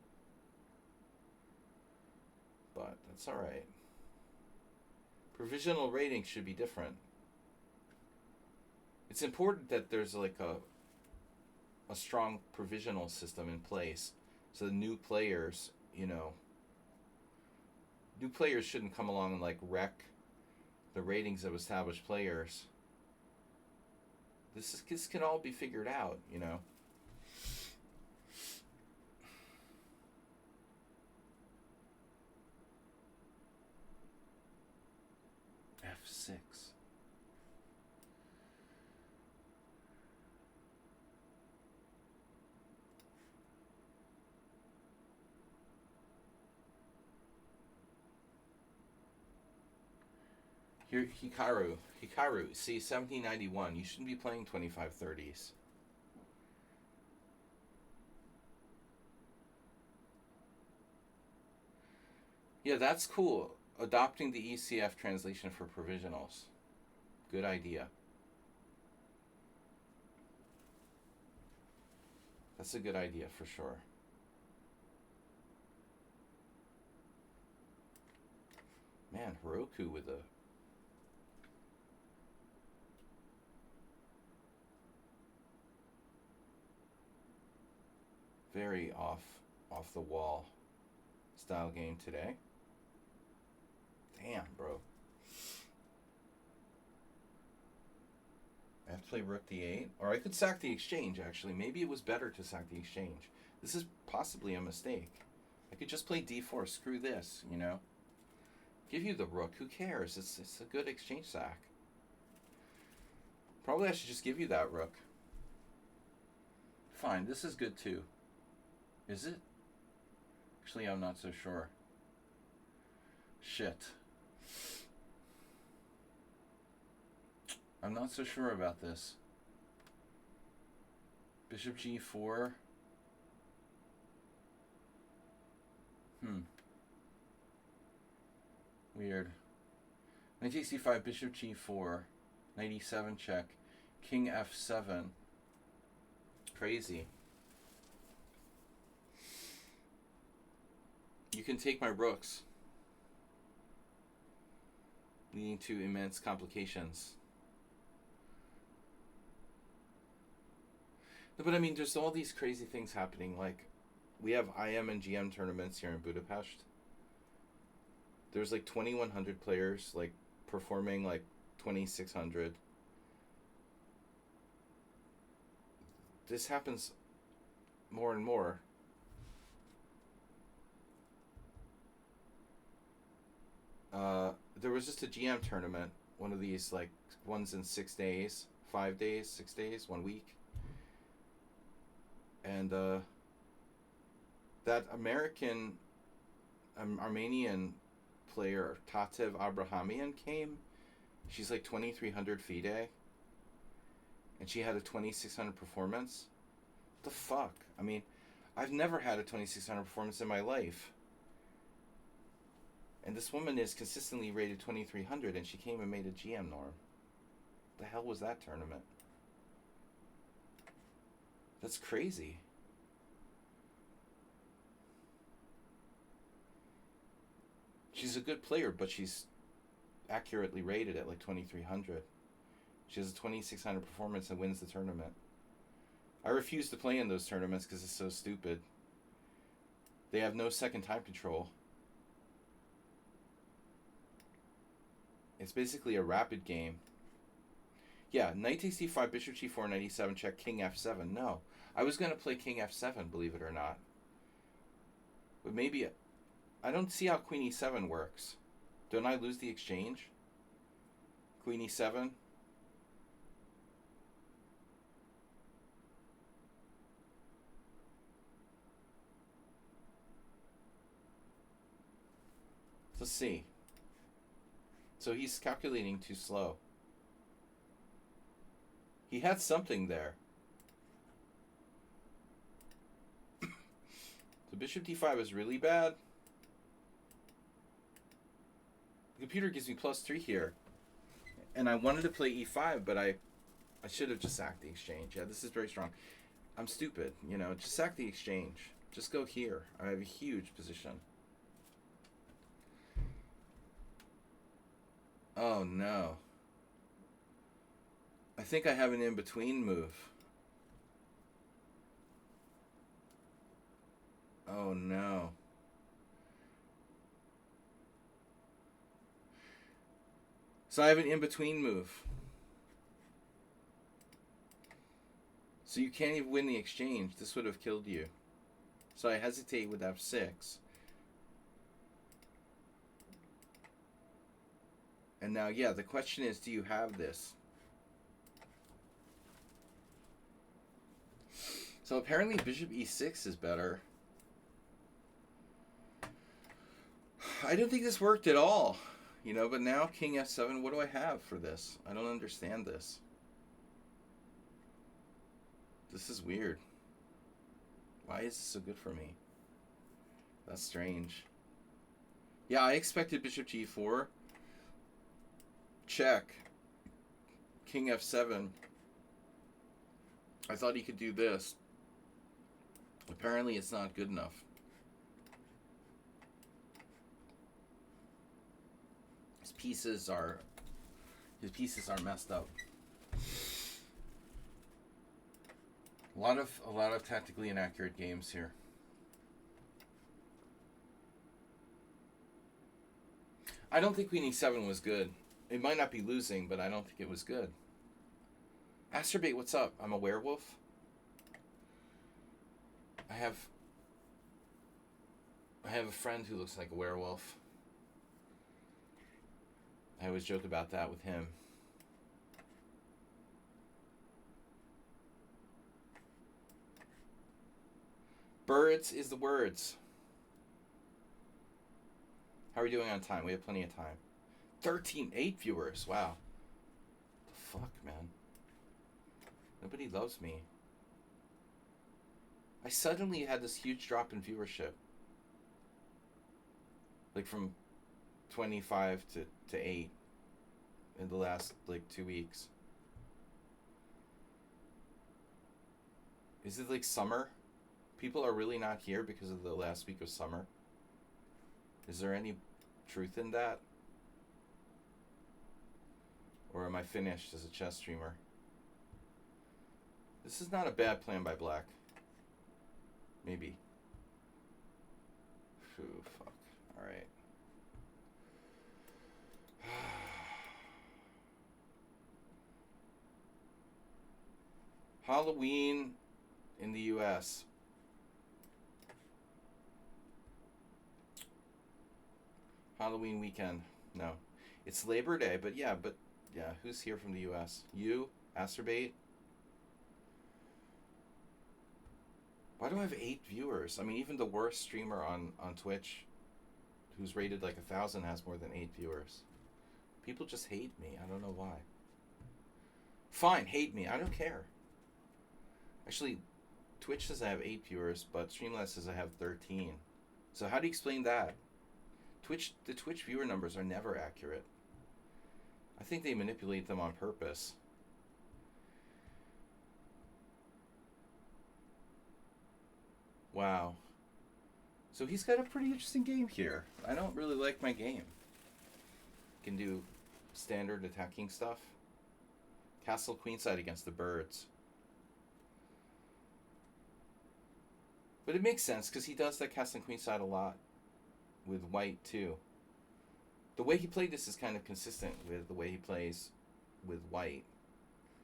But that's alright. Provisional ratings should be different. It's important that there's a strong provisional system in place. So the new players, new players shouldn't come along and wreck the ratings of established players. This can all be figured out, F6. Here, Hikaru, see, 1791. You shouldn't be playing 2530s. Yeah, that's cool. Adopting the ECF translation for provisionals. Good idea. That's a good idea for sure. Man, Heroku with a very off the wall style game today. Damn, bro. I have to play rook d8. Or I could sack the exchange, actually. Maybe it was better to sack the exchange. This is possibly a mistake. I could just play d4. Screw this, you know? Give you the rook. Who cares? It's a good exchange sack. Probably I should just give you that rook. Fine. This is good, too. Is it? Actually, I'm not so sure. Shit. I'm not so sure about this. Bishop g4. Weird. Knight takes c5, bishop g4, knight e7 check, king f7. Crazy. You can take my rooks, leading to immense complications. No, but I mean, there's all these crazy things happening. Like, we have IM and GM tournaments here in Budapest. There's like 2,100 players, like, performing like 2,600. This happens more and more. There was just a GM tournament, one of these like ones in 6 days, 5 days, 6 days, 1 week. And that Armenian player, Tatev Abrahamian, came. She's like 2,300 FIDE. And she had a 2,600 performance. What the fuck? I mean, I've never had a 2,600 performance in my life. And this woman is consistently rated 2,300, and she came and made a GM norm. What the hell was that tournament? That's crazy. She's a good player, but she's accurately rated at like 2,300. She has a 2,600 performance and wins the tournament. I refuse to play in those tournaments because it's so stupid. They have no second time control. It's basically a rapid game. Yeah, knight takes d5, bishop g4, knight e7 check, king f7. No, I was going to play king f7, believe it or not. But maybe... I don't see how queen e7 works. Don't I lose the exchange? Queen e7? Let's see. So he's calculating too slow. He had something there. So bishop d5 is really bad. The computer gives me +3 here. And I wanted to play e5, but I should have just sacked the exchange. Yeah, this is very strong. I'm stupid, you know. Just sack the exchange. Just go here. I have a huge position. Oh, no. I think I have an in-between move. Oh, no. So I have an in-between move. So you can't even win the exchange. This would have killed you. So I hesitate with f6. And now, yeah, the question is, do you have this? So apparently bishop e6 is better. I don't think this worked at all. You know, but now king f7, what do I have for this? I don't understand this. This is weird. Why is this so good for me? That's strange. Yeah, I expected bishop g4, check, king f7. I thought he could do this. Apparently it's not good enough. His pieces are messed up. A lot of tactically inaccurate games here. I don't think queen e7 was good. It might not be losing, but I don't think it was good. Asterbait, what's up? I'm a werewolf. I have a friend who looks like a werewolf. I always joke about that with him. Birds is the words. How are we doing on time? We have plenty of time. 8 viewers. Wow. The fuck, man. Nobody loves me. I suddenly had this huge drop in viewership. Like from 25 to 8 in the last like 2 weeks. Is it like summer? People are really not here because of the last week of summer. Is there any truth in that? Or am I finished as a chess streamer? This is not a bad plan by black. Maybe. Phew, fuck. Alright. Halloween in the US. Halloween weekend. No. It's Labor Day, but yeah, who's here from the US? You? Asterbait? Why do I have 8 viewers? I mean, even the worst streamer on Twitch, who's rated like 1,000, has more than 8 viewers. People just hate me. I don't know why. Fine, hate me. I don't care. Actually, Twitch says I have 8 viewers, but Streamlabs says I have 13. So how do you explain that? The Twitch viewer numbers are never accurate. I think they manipulate them on purpose. Wow. So he's got a pretty interesting game here. I don't really like my game. Can do standard attacking stuff. Castle queenside against the birds. But it makes sense because he does that castle queenside a lot with white too. The way he played this is kind of consistent with the way he plays with white,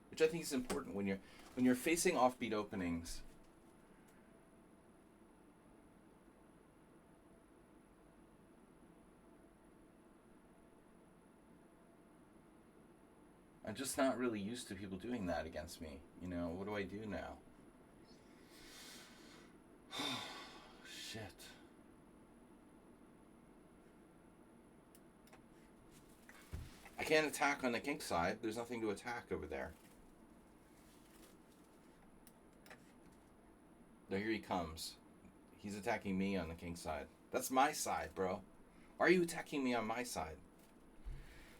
which I think is important when you're facing offbeat openings. I'm just not really used to people doing that against me. You know, what do I do now? Shit. I can't attack on the king side. There's nothing to attack over there. There, here he comes. He's attacking me on the king side. That's my side, bro. Why are you attacking me on my side?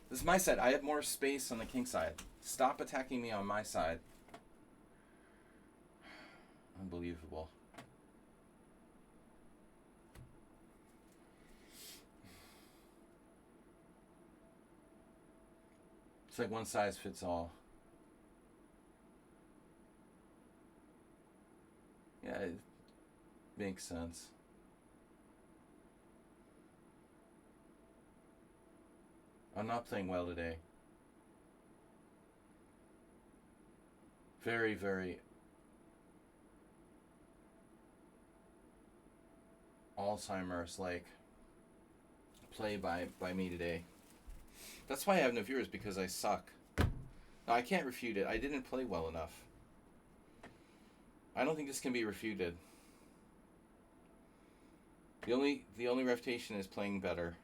This is my side. I have more space on the king side. Stop attacking me on my side. Unbelievable. It's like one size fits all. Yeah, it makes sense. I'm not playing well today. Very, very Alzheimer's like play by me today. That's why I have no viewers, because I suck. Now, I can't refute it. I didn't play well enough. I don't think this can be refuted. The only refutation is playing better.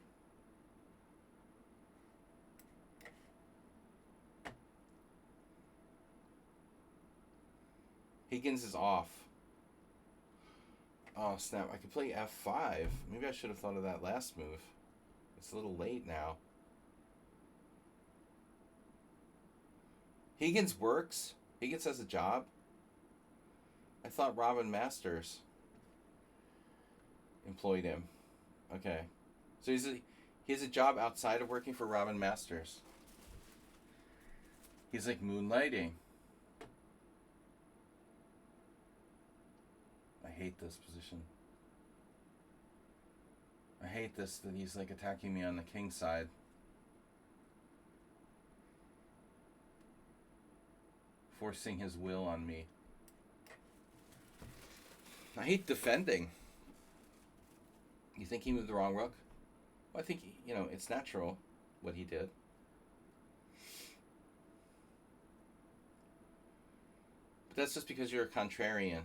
Higgins is off. Oh, snap. I could play F5. Maybe I should have thought of that last move. It's a little late now. Higgins works? Higgins has a job? I thought Robin Masters employed him. Okay. So he has a job outside of working for Robin Masters. He's like moonlighting. I hate this position. I hate this, that he's like attacking me on the king side. Forcing his will on me. I hate defending. You think he moved the wrong rook? Well, I think, it's natural what he did. But that's just because you're a contrarian.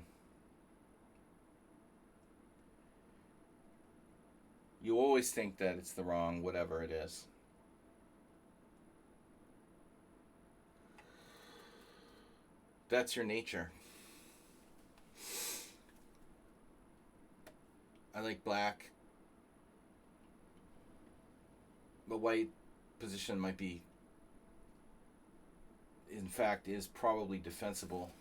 You always think that it's the wrong whatever it is. That's your nature. I like black. The white position might be, in fact, is probably defensible.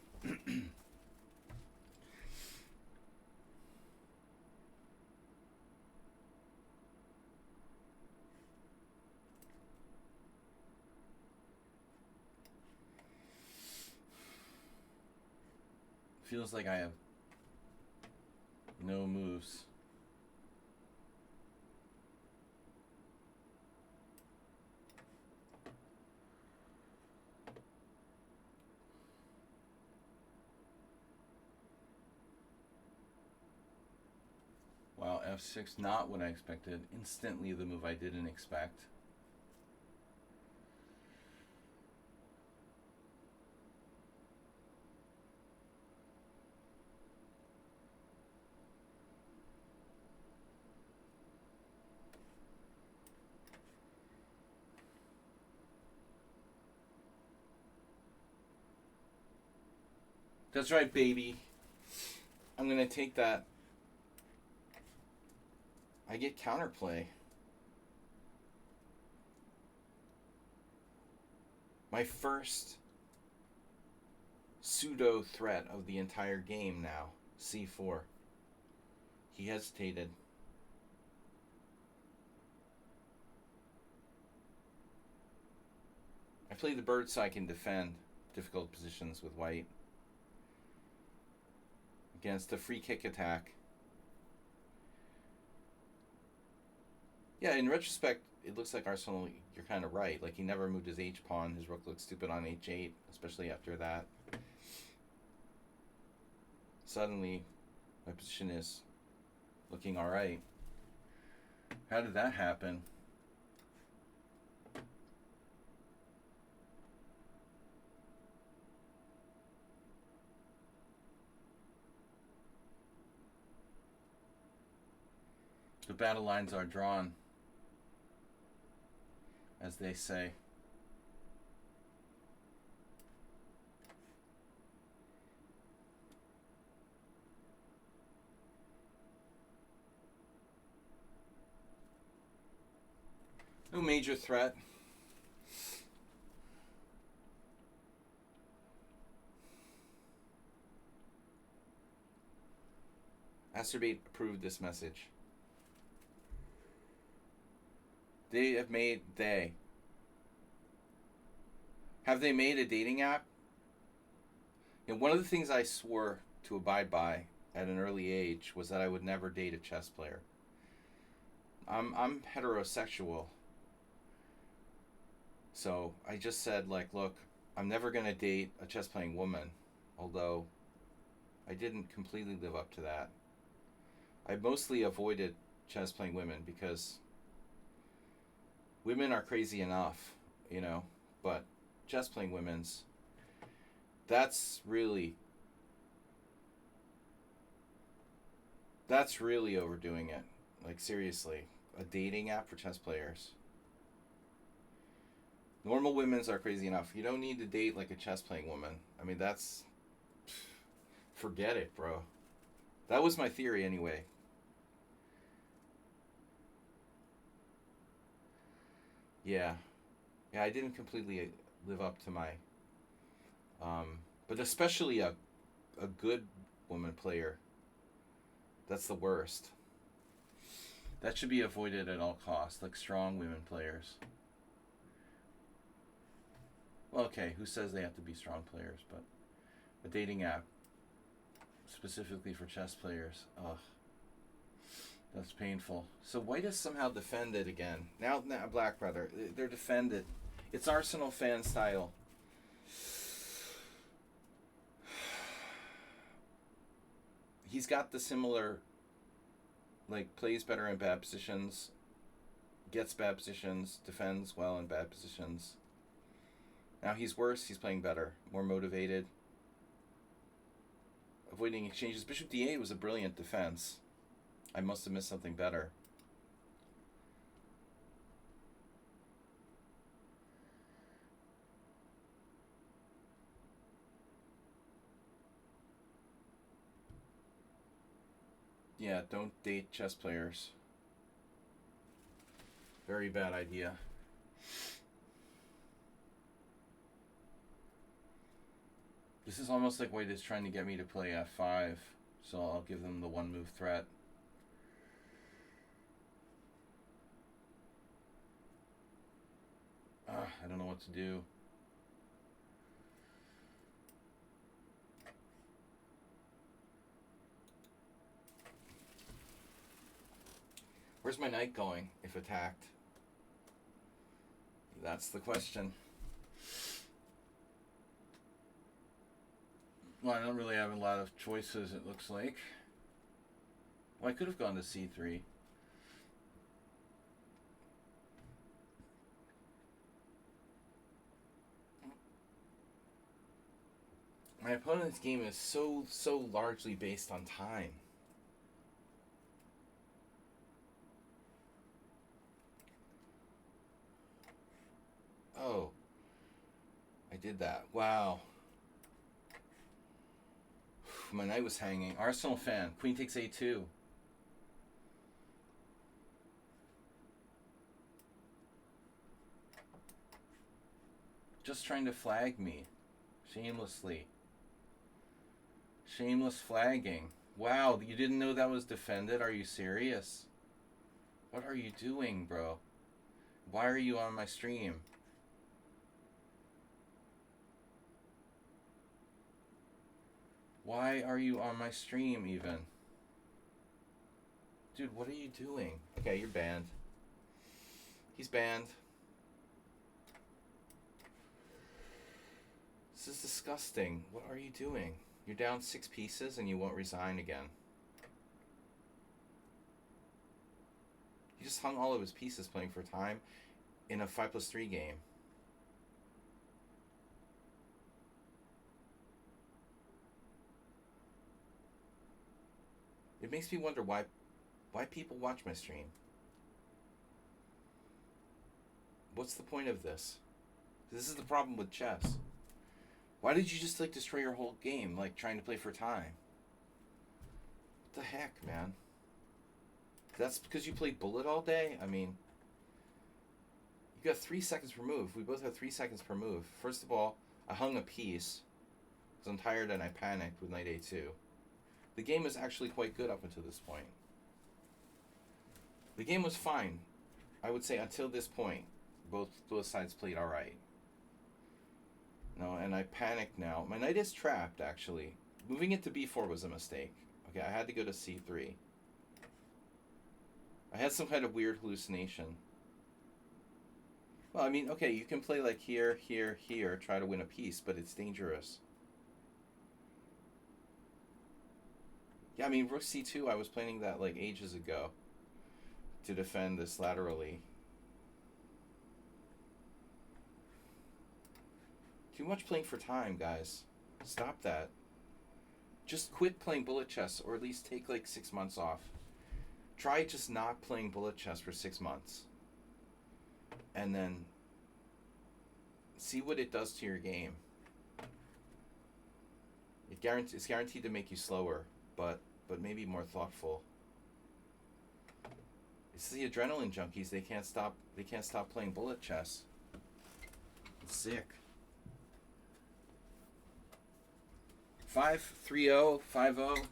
Feels like I have no moves. Wow, f6, not what I expected. Instantly the move I didn't expect. That's right, baby. I'm going to take that. I get counterplay. My first pseudo threat of the entire game now. c4. He hesitated. I play the bird so I can defend difficult positions with white against a free kick attack. Yeah, in retrospect, it looks like Arsenal, you're kind of right. Like, he never moved his h-pawn. His rook looks stupid on h8, especially after that. Suddenly, my position is looking all right. How did that happen? The battle lines are drawn, as they say. No major threat. Acerbate approved this message. Have they made a dating app? One of the things I swore to abide by at an early age was that I would never date a chess player. I'm heterosexual. So I just said, look, I'm never going to date a chess playing woman. Although I didn't completely live up to that. I mostly avoided chess playing women because women are crazy enough, but chess playing women's, that's really overdoing it. Like, seriously, a dating app for chess players. Normal women's are crazy enough. You don't need to date like a chess playing woman. I mean, forget it, bro. That was my theory anyway. Yeah. Yeah, I didn't completely live up to my um but especially a good woman player. That's the worst. That should be avoided at all costs, like strong women players. Well, okay, who says they have to be strong players, but a dating app specifically for chess players. Ugh, that's painful. So White is somehow defended again. Now Black rather. They're defended. It's Arsenal fan style. He's got the similar, like, plays better in bad positions, gets bad positions, defends well in bad positions. Now he's worse. He's playing better, more motivated, avoiding exchanges. Bishop d8 was a brilliant defense. I must have missed something better. Yeah, don't date chess players. Very bad idea. This is almost like White is trying to get me to play f5, so I'll give them the one move threat. I don't know what to do. Where's my knight going if attacked? That's the question. Well, I don't really have a lot of choices, it looks like. Well, I could have gone to c3. My opponent's game is so largely based on time. Oh, I did that. Wow. My knight was hanging. Arsenal fan. Queen takes a2. Just trying to flag me. Shamelessly. Shameless flagging. Wow, you didn't know that was defended? Are you serious? What are you doing, bro? Why are you on my stream? Why are you on my stream, even? Dude, what are you doing? Okay, you're banned. He's banned. This is disgusting. What are you doing? You're down 6 pieces and you won't resign again. He just hung all of his pieces playing for time in a 5+3 game. It makes me wonder why people watch my stream. What's the point of this? This is the problem with chess. Why did you just like destroy your whole game, like trying to play for time? What the heck, man? That's because you played bullet all day? I mean, you got 3 seconds per move. We both have 3 seconds per move. First of all, I hung a piece because I'm tired and I panicked with knight a2. The game was actually quite good up until this point. The game was fine, I would say, until this point. Both sides played all right. No, and I panicked now. My knight is trapped, actually. Moving it to b4 was a mistake. Okay, I had to go to c3. I had some kind of weird hallucination. Well, I mean, okay, you can play like here, here, here, try to win a piece, but it's dangerous. Yeah, I mean, rook c2, I was planning that like ages ago to defend this laterally. Too much playing for time, guys. Stop that. Just quit playing bullet chess, or at least take like 6 months off. Try just not playing bullet chess for 6 months. And then see what it does to your game. It's guaranteed to make you slower, but maybe more thoughtful. It's the adrenaline junkies. They can't stop. They can't stop playing bullet chess. It's sick. 5-3-0, 5-0,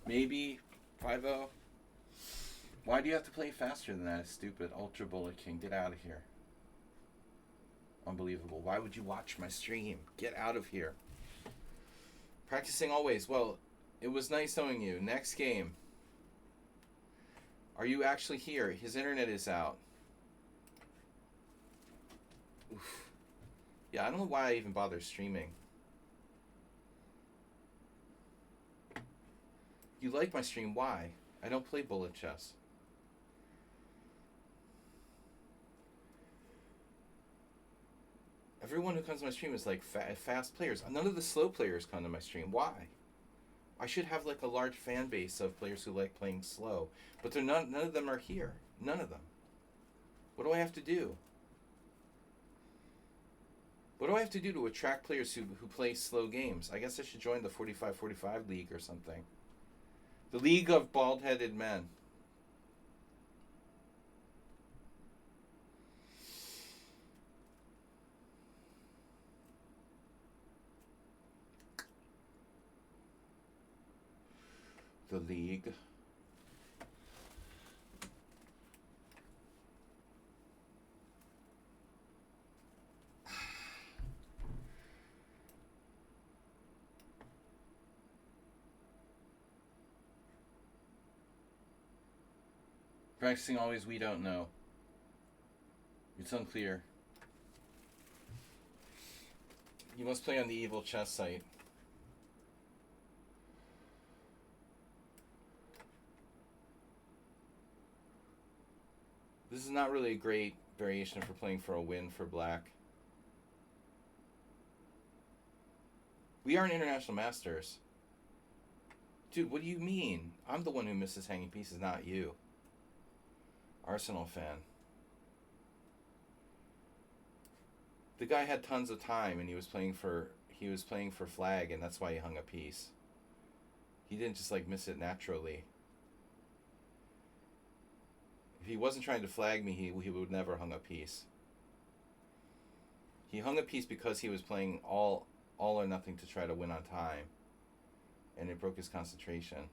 maybe 5-0. Why do you have to play faster than that? It's stupid. Ultra Bullet King, get out of here. Unbelievable. Why would you watch my stream? Get out of here. Practicing always. Well, it was nice knowing you. Next game. Are you actually here? His internet is out. Oof. Yeah, I don't know why I even bother streaming. You like my stream. Why? I don't play bullet chess. Everyone who comes to my stream is like fast players. None of the slow players come to my stream. Why? I should have like a large fan base of players who like playing slow. But they're none of them are here. None of them. What do I have to do? What do I have to do to attract players who play slow games? I guess I should join the 45-45 league or something. The League of Bald-Headed Men. The League. Practicing always, we don't know. It's unclear. You must play on the evil chess site. This is not really a great variation for playing for a win for black. We are an international masters. Dude, what do you mean? I'm the one who misses hanging pieces, not you. Arsenal fan. The guy had tons of time and he was playing for flag, and that's why he hung a piece. He didn't just like miss it naturally. If he wasn't trying to flag me, he would never hung a piece. He hung a piece because he was playing all or nothing to try to win on time, and it broke his concentration.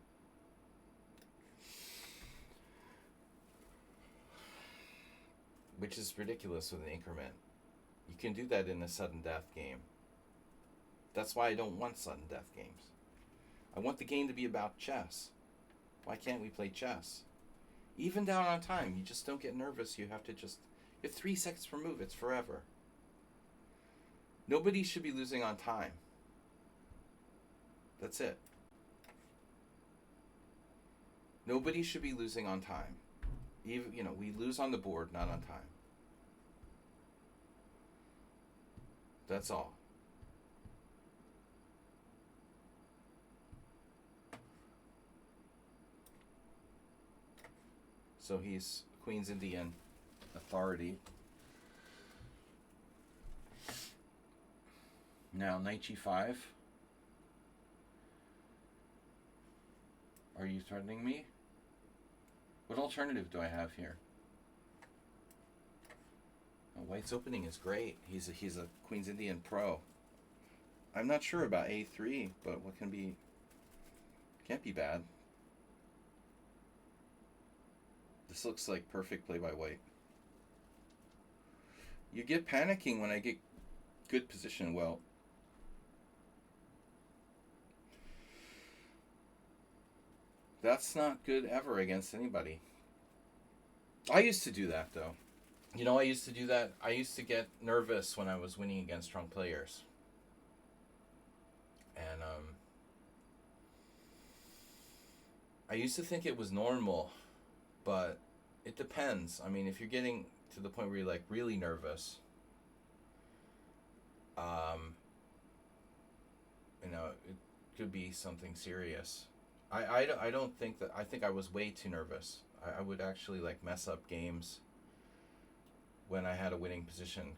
Which is ridiculous with an increment. You can do that in a sudden death game. That's why I don't want sudden death games. I want the game to be about chess. Why can't we play chess? Even down on time, you just don't get nervous. You have 3 seconds per move. It's forever. Nobody should be losing on time. That's it. Nobody should be losing on time. Even, we lose on the board, not on time. That's all. So he's Queen's Indian authority. Now, knight g5. Are you threatening me? What alternative do I have here? Oh, White's opening is great. He's a Queen's Indian pro. I'm not sure about a3, but what can't be bad. This looks like perfect play by White. You get panicking when I get good position. Well, that's not good ever against anybody. I used to do that, though. I used to do that. I used to get nervous when I was winning against strong players. And I used to think it was normal, but it depends. I mean, if you're getting to the point where you're like really nervous, it could be something serious. I don't think that. I think I was way too nervous. I would actually like mess up games when I had a winning position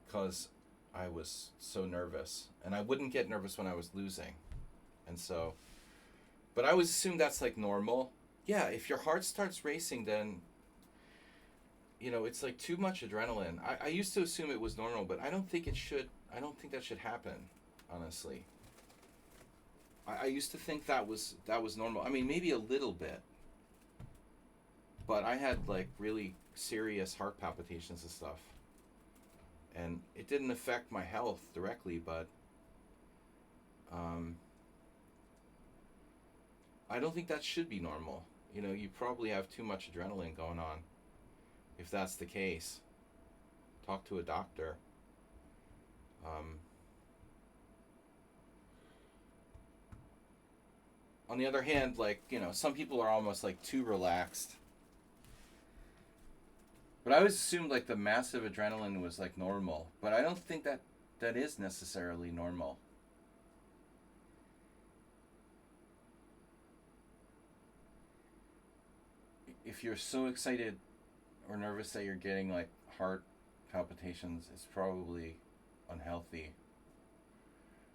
because I was so nervous, and I wouldn't get nervous when I was losing. And so, but I always assume that's like normal. yeah, if your heart starts racing, then it's like too much adrenaline. I used to assume it was normal, but I don't think it should. I don't think that should happen, honestly. I used to think that was normal. I mean, maybe a little bit, but I had like really serious heart palpitations and stuff, and it didn't affect my health directly, but um, I don't think that should be normal. You probably have too much adrenaline going on. If that's the case, talk to a doctor. Um, on the other hand, like, some people are almost like too relaxed. But I always assumed like the massive adrenaline was like normal. But I don't think that is necessarily normal. If you're so excited or nervous that you're getting like heart palpitations, it's probably unhealthy.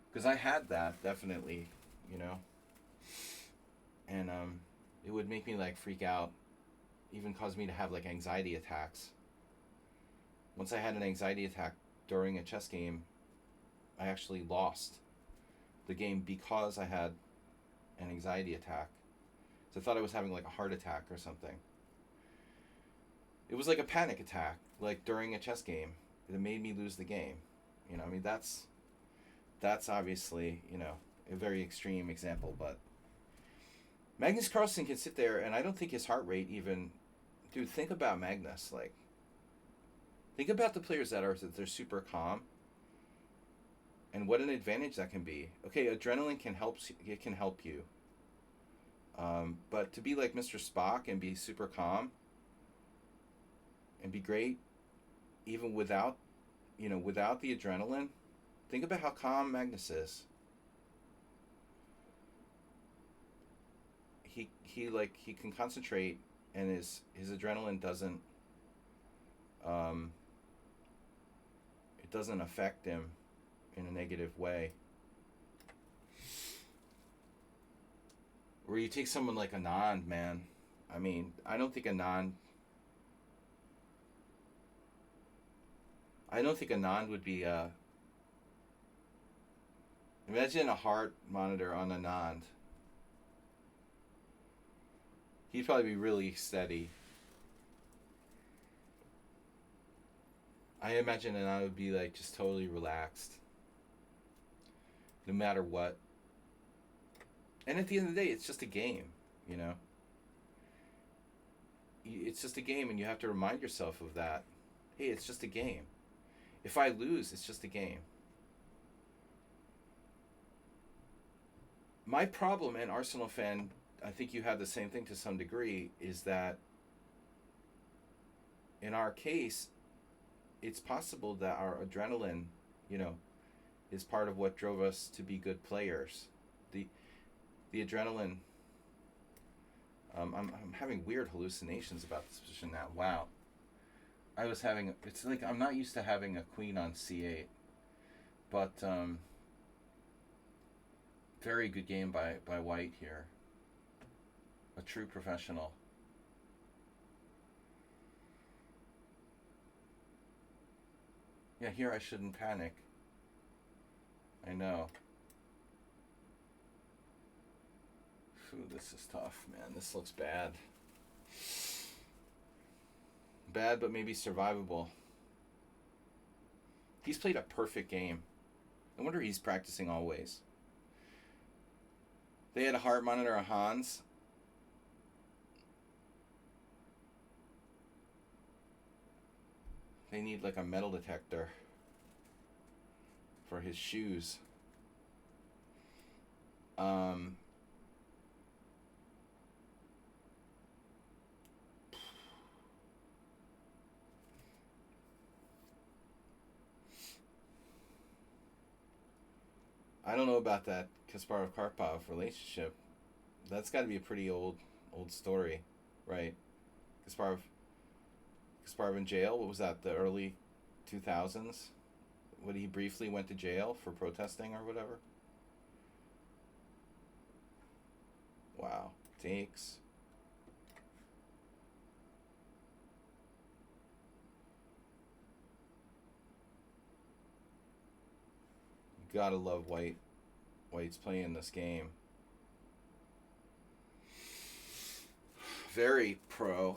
Because I had that, definitely, you know? And it would make me like freak out, even cause me to have like anxiety attacks. Once I had an anxiety attack during a chess game, I actually lost the game because I had an anxiety attack. So I thought I was having like a heart attack or something. It was like a panic attack, like during a chess game. It made me lose the game. I mean, that's obviously, a very extreme example, but Magnus Carlsen can sit there, and I don't think his heart rate even. Dude, think about Magnus. Like, think about the players that they're super calm, and what an advantage that can be. Okay, adrenaline can help. It can help you. But to be like Mr. Spock and be super calm and be great, even without the adrenaline. Think about how calm Magnus is. He can concentrate, and his adrenaline doesn't um, it doesn't affect him in a negative way. Where you take someone like Anand, man. I mean, I don't think Anand would be. Imagine a heart monitor on Anand. He'd probably be really steady. I imagine Anand would be like just totally relaxed, no matter what. And at the end of the day, it's just a game, you know. It's just a game, and you have to remind yourself of that. Hey, it's just a game. If I lose, it's just a game. My problem, and Arsenal fan, I think you have the same thing to some degree, is that in our case, it's possible that our adrenaline, you know, is part of what drove us to be good players. The the adrenaline. I'm having weird hallucinations about this position now. Wow. I was having. It's like I'm not used to having a queen on c8, but very good game by White here. A true professional. Yeah, here I shouldn't panic. I know. Phew, this is tough, man. This looks bad. Bad, but maybe survivable. He's played a perfect game. I wonder he's practicing always. They had a heart monitor on Hans. They need like a metal detector for his shoes. Um, I don't know about that Kasparov Karpov relationship. That's got to be a pretty old story, right? Kasparov Kasparov in jail. What was that? The early 2000s. When he briefly went to jail for protesting or whatever. Wow. Takes. Gotta love White's playing this game. Very pro.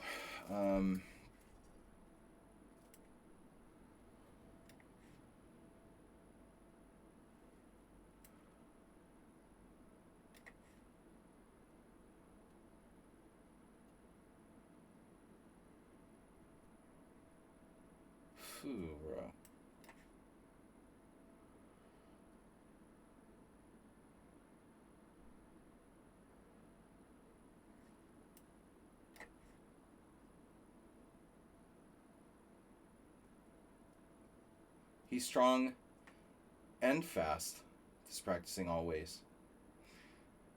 Phew, bro. He's strong and fast. He's practicing always.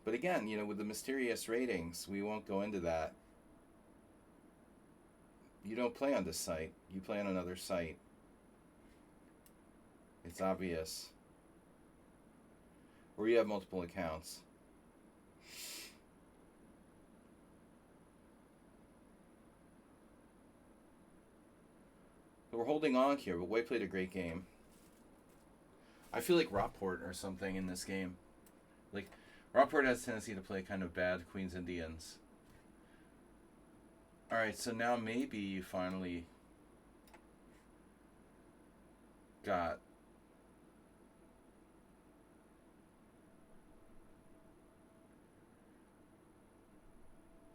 But again, you know, with the mysterious ratings, we won't go into that. You don't play on this site. You play on another site. It's obvious. Or you have multiple accounts. But we're holding on here, but White played a great game. I feel like Rockport or something in this game. Like, Rockport has a tendency to play kind of bad Queens Indians. Alright, so now maybe you finally got...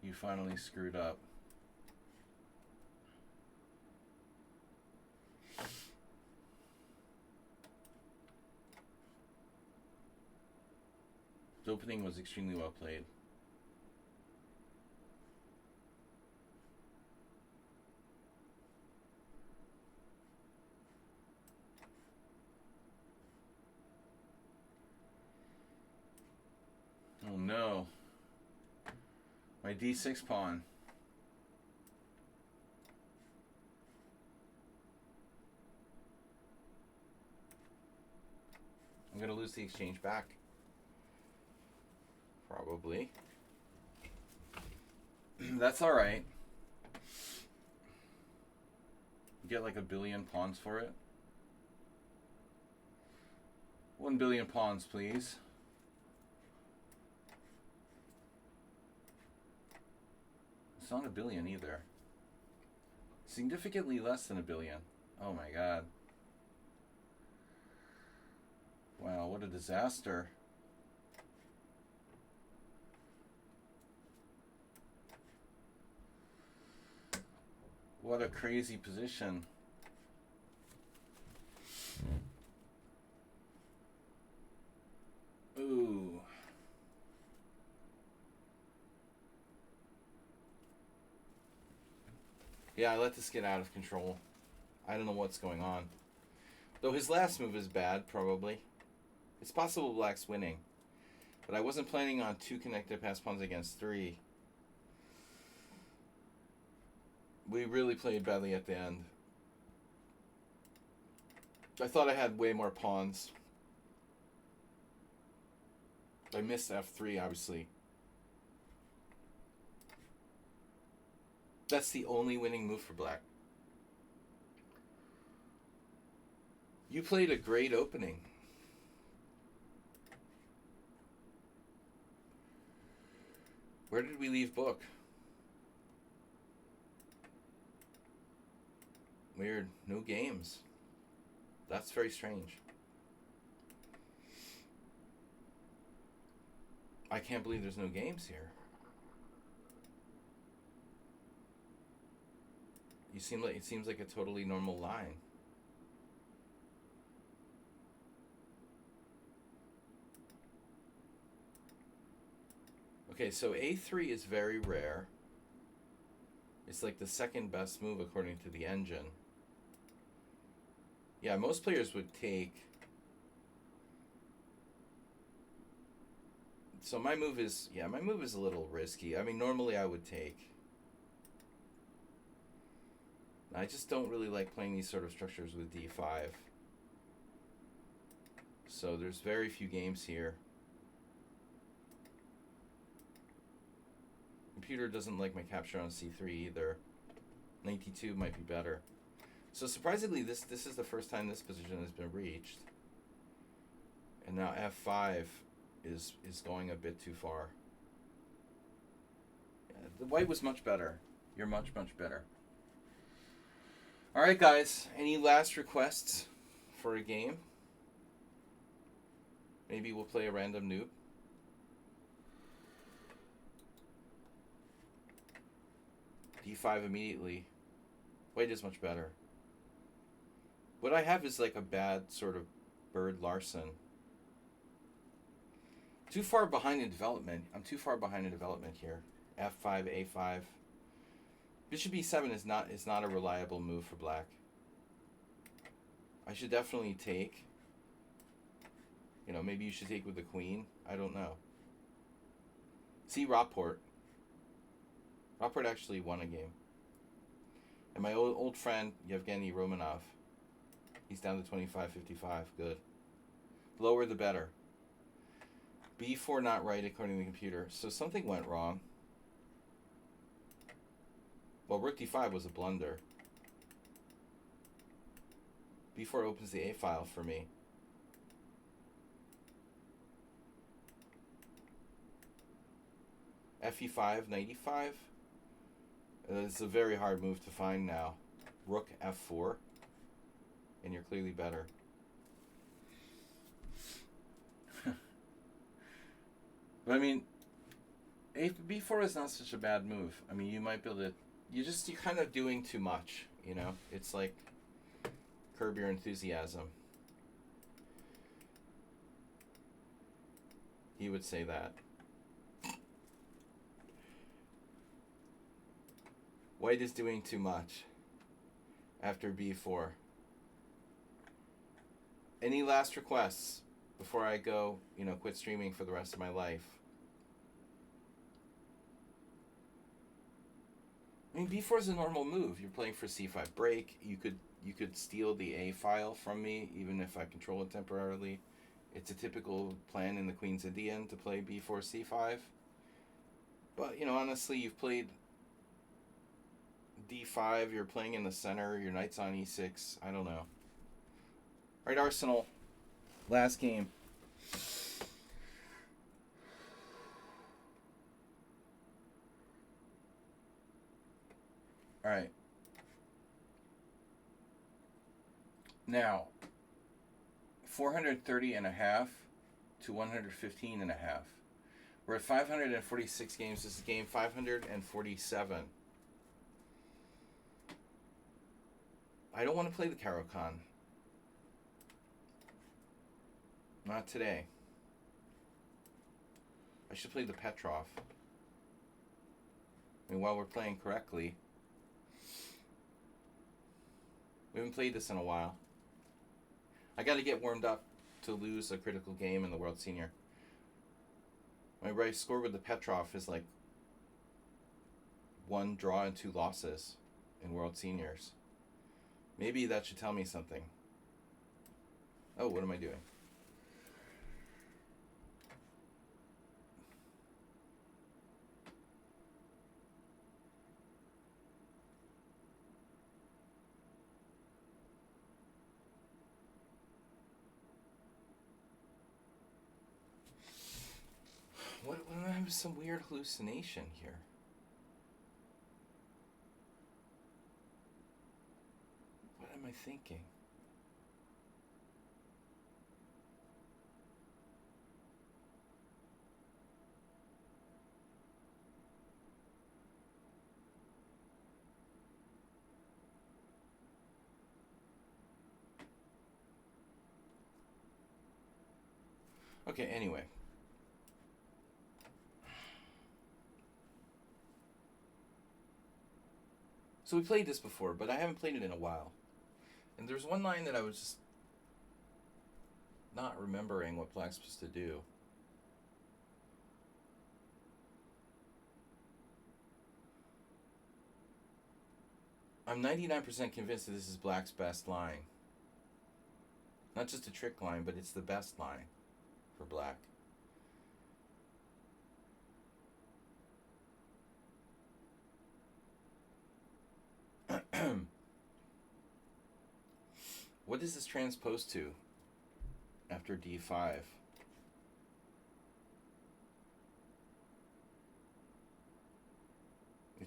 You finally screwed up. The opening was extremely well played. Oh no. My d6 pawn. I'm going to lose the exchange back. Probably. That's alright. You get like 1 billion pawns for it. 1 billion pawns, please. It's not 1 billion either. Significantly less than 1 billion. Oh my god. Wow, what a disaster. What a crazy position. Ooh. Yeah, I let this get out of control. I don't know what's going on. Though his last move is bad, probably. It's possible Black's winning. But I wasn't planning on 2 connected pass pawns against 3. We really played badly at the end. I thought I had way more pawns. I missed f3, obviously. That's the only winning move for Black. You played a great opening. Where did we leave book? Weird. No games. That's very strange. I can't believe there's no games here. It seems like a totally normal line. Okay, so A3 is very rare. It's like the second best move according to the engine. Yeah, most players would take... So my move is... Yeah, my move is a little risky. I mean, normally I would take. I just don't really like playing these sort of structures with D5. So there's very few games here. Computer doesn't like my capture on C3 either. 92 might be better. So surprisingly, this is the first time this position has been reached. And now f5 is going a bit too far. Yeah, the white was much better. You're much better. All right, guys. Any last requests for a game? Maybe we'll play a random noob. D5 immediately. White is much better. What I have is like a bad sort of bird Larson. Too far behind in development. I'm too far behind in development here. F5, A5. Bishop B7 is not a reliable move for black. I should definitely take. You know, maybe you should take with the queen. I don't know. See Ropport. Ropport actually won a game. And my old friend, Yevgeny Romanov, he's down to 25-55. Good. Lower the better. B4 not right according to the computer. So something went wrong. Well, rook D5 was a blunder. B4 opens the A file for me. FE5, knight E5. It's a very hard move to find now. Rook F4. And you're clearly better. But I mean, B4 is not such a bad move. I mean, you might be able to... You're kind of doing too much, you know? It's like, curb your enthusiasm. He would say that. White is doing too much after B4. Any last requests before I go, you know, quit streaming for the rest of my life? I mean, B4 is a normal move. You're playing for C5 break. You could steal the A file from me, even if I control it temporarily. It's a typical plan in the Queen's Indian to play B4 C5. But, you know, honestly, you've played D5, you're playing in the center, your knight's on E6, I don't know. Alright, Arsenal. Last game. Alright. Now, 430.5 to 115.5. We're at 546 games. This is game 547. I don't want to play the Caro-Kann. Not today. I should play the Petrov. I mean, while we're playing correctly. We haven't played this in a while. I got to get warmed up to lose a critical game in the World Senior. My right score with the Petrov is like 1 draw and 2 losses in World Seniors. Maybe that should tell me something. Oh, what am I doing? What am I having some weird hallucination here? What am I thinking? Okay, anyway. So we played this before, but I haven't played it in a while. And there's one line that I was just not remembering what black's supposed to do. I'm 99% convinced that this is black's best line. Not just a trick line, but it's the best line for black. What is this transposed to after D5?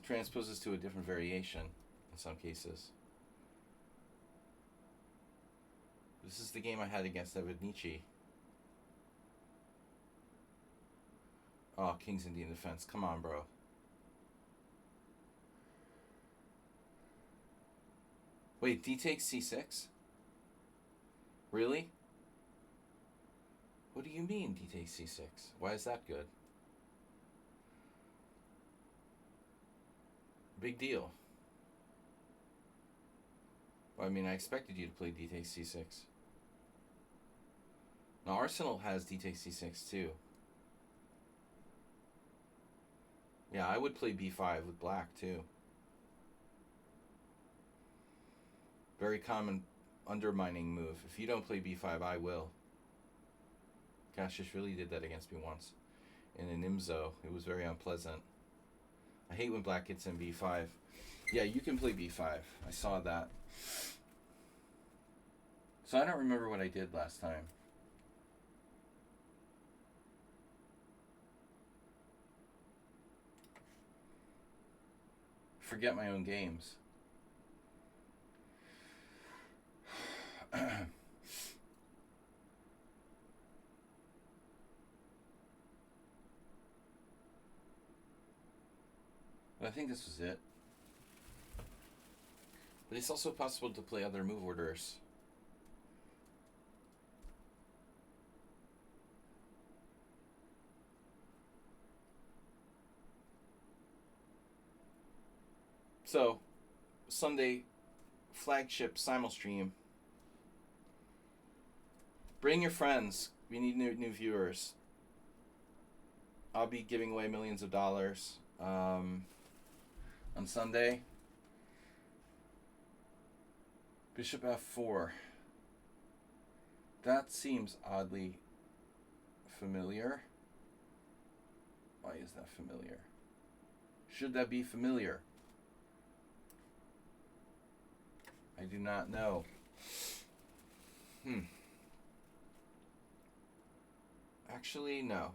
transposes to a different variation in some cases. This is the game I had against Evanici. Oh, King's Indian Defense. Come on, bro. Wait, D takes C6? Really? What do you mean D takes C6? Why is that good? Big deal. Well, I mean, I expected you to play D takes C6. Now, Arsenal has D takes C6 too. Yeah, I would play B5 with black too. Very common undermining move. If you don't play B5, I will. Cassius really did that against me once. In an IMSO. It was very unpleasant. I hate when black gets in B5. Yeah, you can play B5. I saw that. So I don't remember what I did last time. Forget my own games. But I think this was it. But it's also possible to play other move orders. So, Sunday flagship simulstream. Bring your friends. We need new viewers. I'll be giving away millions of dollars on Sunday. Bishop F4. That seems oddly familiar. Why is that familiar? Should that be familiar? I do not know. Actually, no.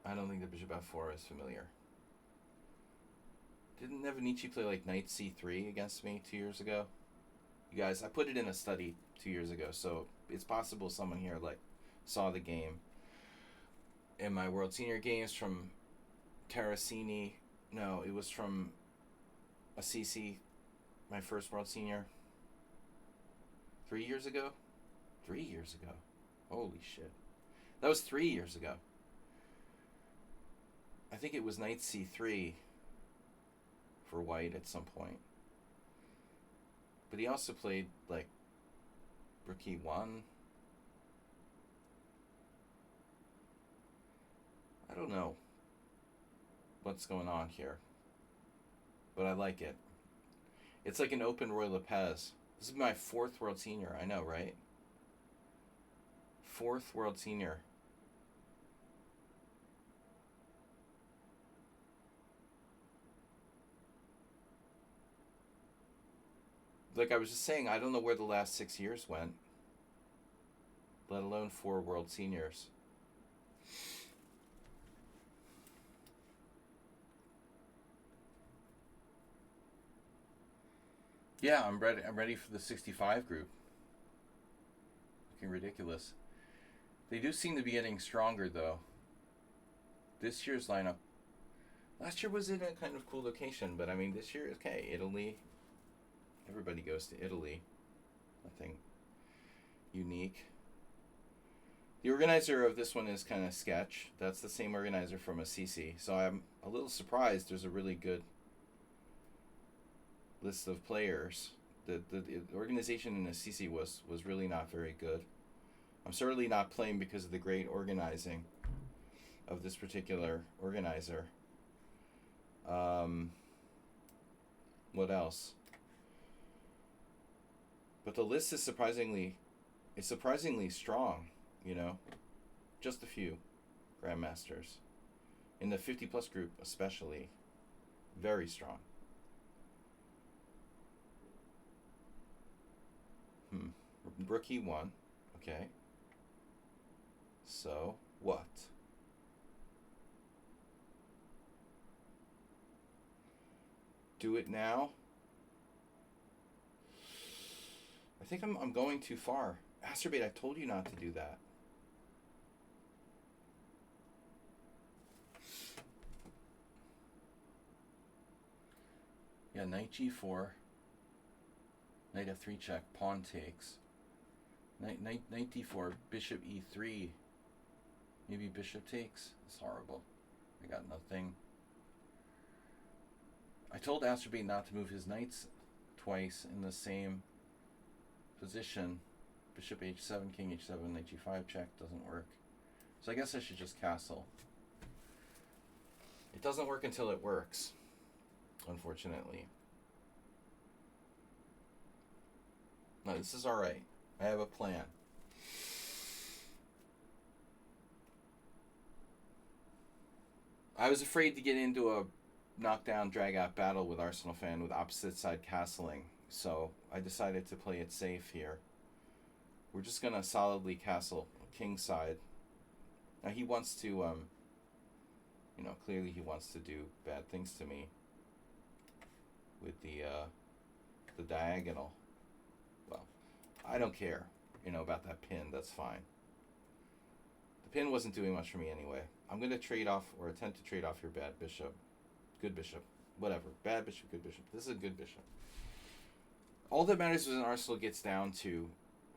I don't think the Bishop F4 is familiar. Didn't Evanici play like Knight C3 against me 2 years ago? You guys, I put it in a study 2 years ago, so it's possible someone here like saw the game. In my World Senior games from Terracini, no, it was from Assisi, my first World Senior. 3 years ago? 3 years ago. Holy shit. That was 3 years ago. I think it was Knight C3 for white at some point. But he also played, like, Rook E1. I don't know what's going on here. But I like it. It's like an open Roy Lopez. This is my 4th World Senior. I know, right? 4th World Senior. Like I was just saying, I don't know where the last 6 years went. Let alone 4 World Seniors. Yeah, I'm ready. I'm ready for the 65 group. Looking ridiculous. They do seem to be getting stronger, though. This year's lineup. Last year was in a kind of cool location, but I mean, this year, okay, Italy. Everybody goes to Italy. Nothing unique. The organizer of this one is kind of sketch. That's the same organizer from Assisi. So I'm a little surprised there's a really good list of players. The organization in Assisi was really not very good. I'm certainly not playing because of the great organizing of this particular organizer. What else? But the list is surprisingly strong, you know. Just a few grandmasters. In the 50 plus group especially. Very strong. Rook E1. Okay. So, what? do it now. I think I'm going too far. Astrobate, I told you not to do that. Yeah, knight g4. Knight f3 check. Pawn takes. Knight d4. Bishop e3. Maybe bishop takes. It's horrible. I got nothing. I told Astrobate not to move his knights twice in the same position. Bishop h7, king h7, knight g5 check. Doesn't work. So I guess I should just castle. It doesn't work until it works, unfortunately. No, this is alright. I have a plan. I was afraid to get into a knockdown, drag-out battle with Arsenal fan with opposite side castling, so I decided to play it safe here. We're just going to solidly castle king side. Now he wants to, you know, clearly he wants to do bad things to me with the diagonal. Well, I don't care, you know, about that pin. That's fine. The pin wasn't doing much for me anyway. I'm going to trade off, or attempt to trade off your bad bishop. Good bishop. Whatever. Bad bishop, good bishop. This is a good bishop. All that matters is when Arsenal gets down to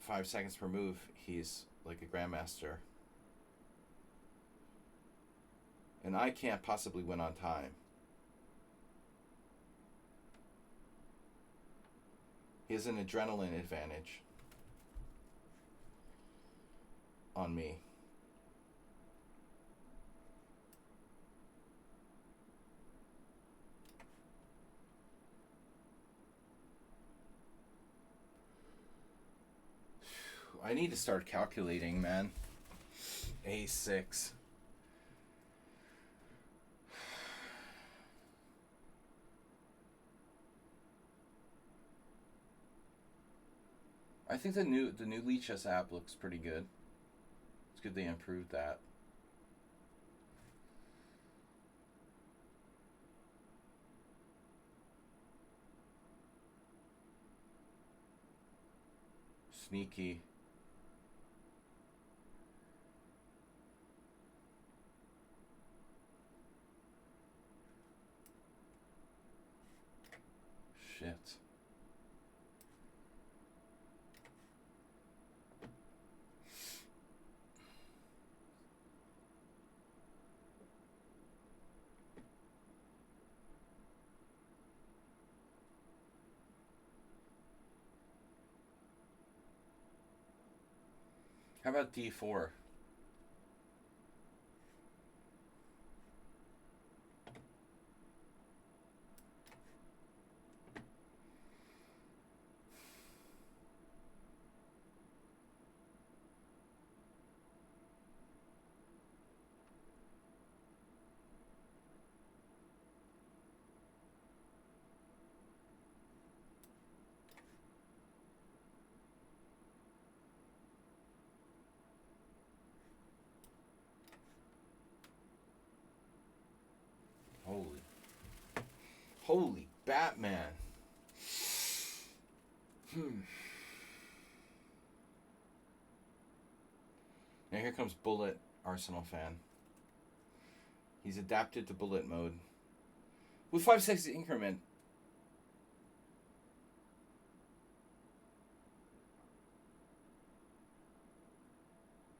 5 seconds per move, he's like a grandmaster. And I can't possibly win on time. He has an adrenaline advantage on me. I need to start calculating, man. A6. I think the new Lichess app looks pretty good. It's good they improved that. Sneaky. Shit. How about D4? Holy Batman. Now here comes Bullet, Arsenal fan. He's adapted to bullet mode. With 5 seconds increment.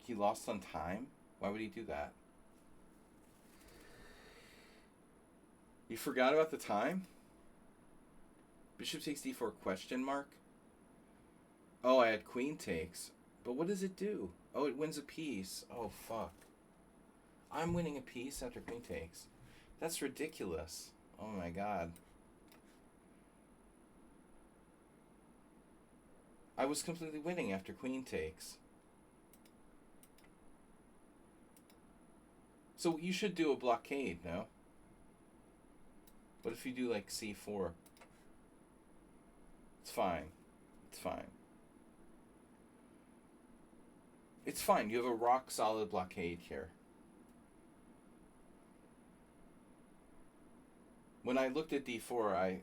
He lost on time? Why would he do that? You forgot about the time? Bishop takes d4 question mark? Oh, I had queen takes. But what does it do? Oh, it wins a piece. Oh, fuck. I'm winning a piece after queen takes. That's ridiculous. Oh my god. I was completely winning after queen takes. So you should do a blockade, no? What if you do like c4? It's fine. It's fine. It's fine. You have a rock solid blockade here. When I looked at d4,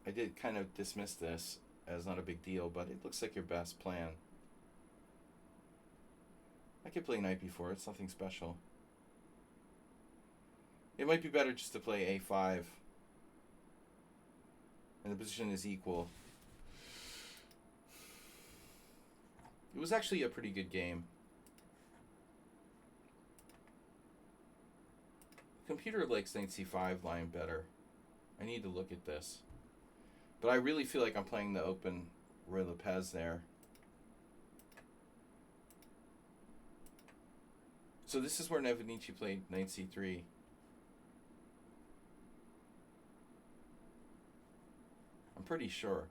I did kind of dismiss this as not a big deal, but it looks like your best plan. I could play knight b4. It's nothing special. It might be better just to play a5. And the position is equal. It was actually a pretty good game. Computer likes knight c5 lying better. I need to look at this. But I really feel like I'm playing the open Roy Lopez there. So this is where Nevenici played knight c3. I'm pretty sure.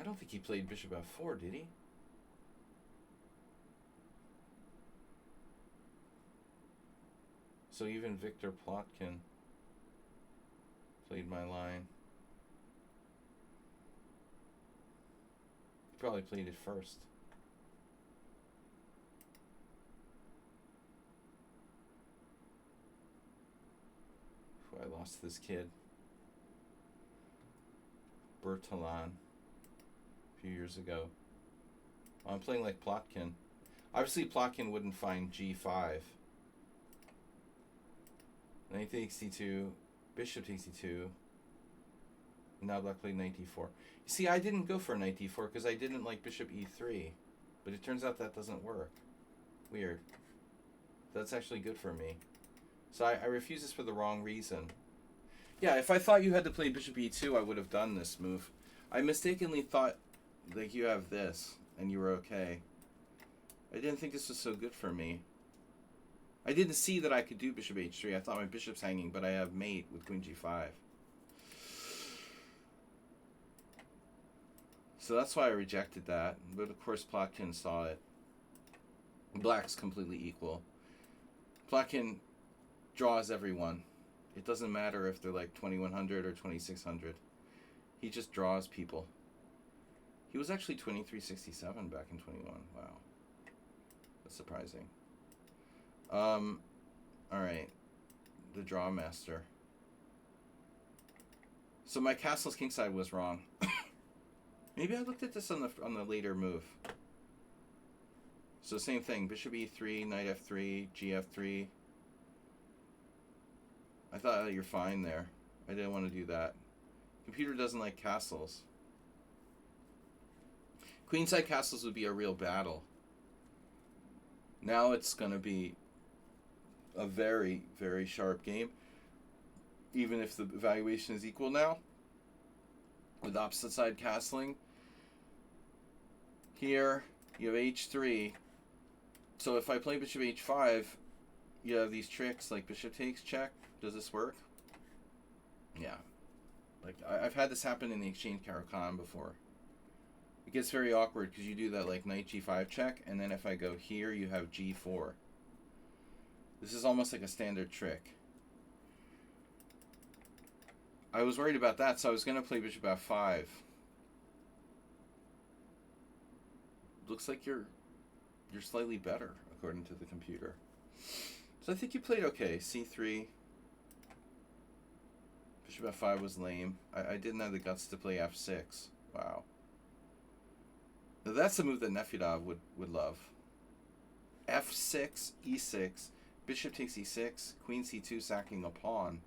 I don't think he played bishop f4, did he? So even Victor Plotkin played my line. He probably played it first. I lost this kid. Bertalan. A few years ago. I'm playing like Plotkin. Obviously Plotkin wouldn't find g5. Knight takes c2. Bishop takes c2. Now black played knight d4. You see, I didn't go for knight d4 because I didn't like bishop e3. But it turns out that doesn't work. Weird. That's actually good for me. So I refuse this for the wrong reason. Yeah, if I thought you had to play bishop e2, I would have done this move. I mistakenly thought like you have this and you were okay. I didn't think this was so good for me. I didn't see that I could do bishop h3. I thought my bishop's hanging, but I have mate with queen g5. So that's why I rejected that. But of course Plotkin saw it. Black's completely equal. Plotkin draws everyone. It doesn't matter if they're like 2100 or 2600. He just draws people. He was actually 2367 back in 21. Wow. That's surprising. Alright. The draw master. So my castle's kingside was wrong. Maybe I looked at this on the later move. So same thing. Bishop e3, knight f3, gf3. I thought, oh, you're fine there. I didn't want to do that. Computer doesn't like castles. Queenside castles would be a real battle. Now it's going to be a very, very sharp game. Even if the evaluation is equal now. With opposite side castling. Here, you have h3. So if I play bishop h5, you have these tricks like bishop takes check. Does this work? Yeah. Like, I've had this happen in the exchange Caro-Kann before. It gets very awkward because you do that like knight g5 check, and then if I go here, you have g4. This is almost like a standard trick. I was worried about that, so I was going to play bishop f5. Looks like you're slightly better, according to the computer. So I think you played okay. c3. Bishop f5 was lame. I didn't have the guts to play f6. Wow. Now that's a move that Nefedov would love. f6, e6, bishop takes e6, queen c2 sacking a pawn.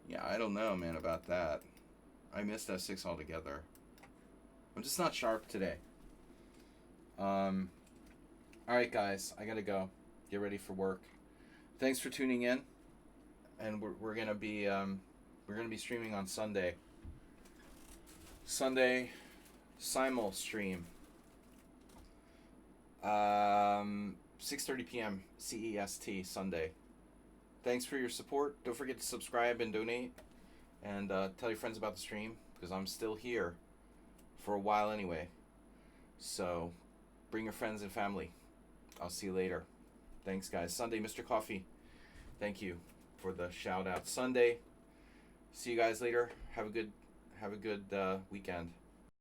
Yeah, I don't know, man, about that. I missed f6 altogether. I'm just not sharp today. Alright, guys, I gotta go. Get ready for work. Thanks for tuning in. And we're gonna be streaming on Sunday. Sunday simul stream. 6:30 p.m. CEST Sunday. Thanks for your support. Don't forget to subscribe and donate, and tell your friends about the stream because I'm still here for a while anyway. So bring your friends and family. I'll see you later. Thanks, guys. Sunday, Mr. Coffee. Thank you for the shout out. Sunday. See you guys later. Have a good weekend.